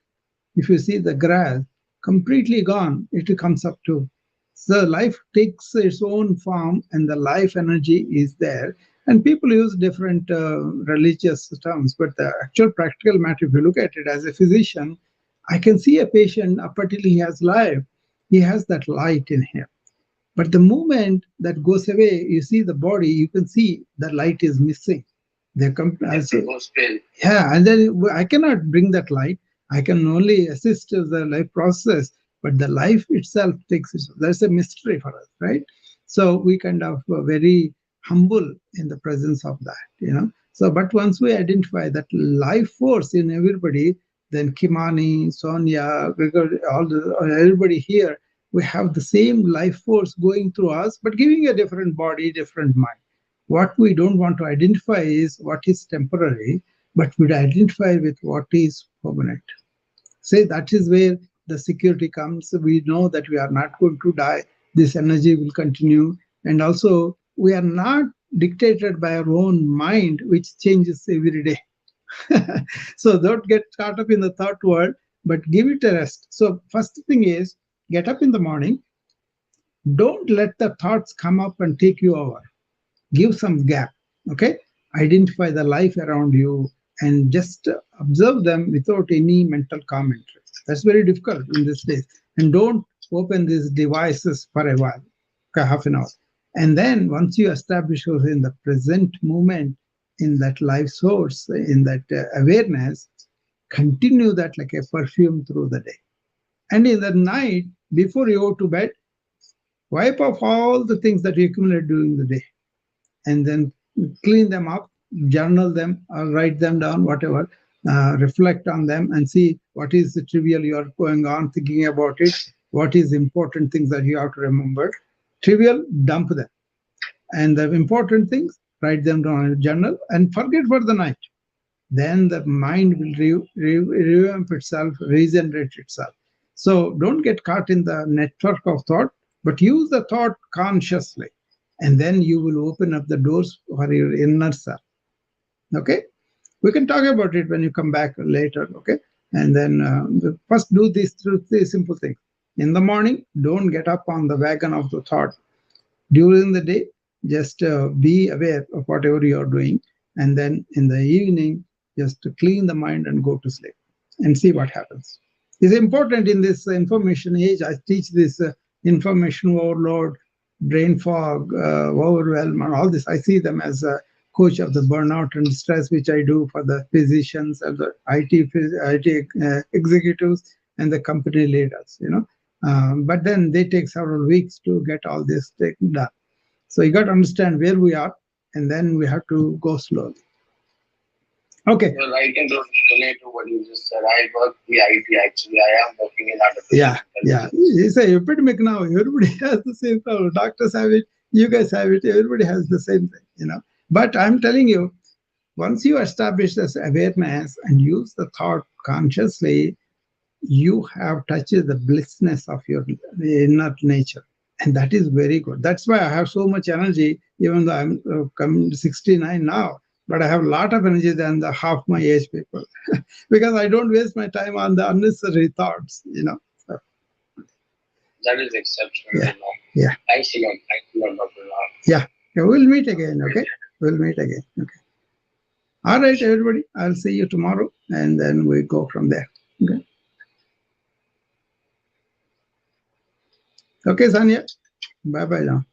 A: if you see the grass completely gone, it comes up too. So life takes its own form and the life energy is there. And people use different religious terms, but the actual practical matter, if you look at it as a physician, I can see a patient up until he has life, he has that light in him. But the moment that goes away, you see the body, you can see the light is missing. Yeah, and then I cannot bring that light. I can only assist the life process, but the life itself takes it. That's a mystery for us, right? So we kind of very humble in the presence of that. So, but once we identify that life force in everybody, then Kimani, Sonia, everybody here, we have the same life force going through us, but giving a different body, different mind. What we don't want to identify is what is temporary, but we identify with what is permanent. Say that is where the security comes. We know that we are not going to die. This energy will continue. And also, we are not dictated by our own mind, which changes every day. So don't get caught up in the thought world, but give it a rest. So first thing is, get up in the morning. Don't let the thoughts come up and take you over. Give some gap. Okay. Identify the life around you and just observe them without any mental commentary. That's very difficult in this days. And don't open these devices for a while, half an hour. And then once you establish yourself in the present moment, in that life source, in that awareness, continue that like a perfume through the day. And in the night, before you go to bed, wipe off all the things that you accumulate during the day. And then clean them up, journal them, or write them down, whatever, reflect on them and see what is the trivial you are going on, thinking about it, what is important things that you have to remember. Trivial, dump them. And the important things, write them down in a journal and forget for the night. Then the mind will revamp itself, regenerate itself. So don't get caught in the network of thought, but use the thought consciously. And then you will open up the doors for your inner self. Okay? We can talk about it when you come back later. Okay? And then first do these three simple things. In the morning, don't get up on the wagon of the thought. During the day, just be aware of whatever you are doing. And then in the evening, just to clean the mind and go to sleep and see what happens. It's important in this information age. I teach this information overload, brain fog, overwhelm, and all this. I see them as a coach of the burnout and stress, which I do for the physicians and the IT executives and the company leaders, but then they take several weeks to get all this done. So you got to understand where we are, and then we have to go slowly. Okay.
E: Well, I can relate to what you just said. I work the IT actually. I am working in artificial
A: intelligence. It's an epidemic now. Everybody has the same problem. Doctors have it. You guys have it. Everybody has the same thing, But I'm telling you, once you establish this awareness and use the thought consciously, you have touched the blissness of your inner nature. And that is very good. That's why I have so much energy, even though I'm coming 69 now, but I have a lot of energy than the half my age people because I don't waste my time on the unnecessary thoughts, So,
E: that is exceptional.
A: Yeah. Yeah.
E: Thanks a lot. Thank you, Dr. Rao.
A: Yeah. We'll meet again. Okay. We'll meet again. Okay. All right, everybody. I'll see you tomorrow, and then we go from there. Okay. Okay, Sanya. Bye bye now.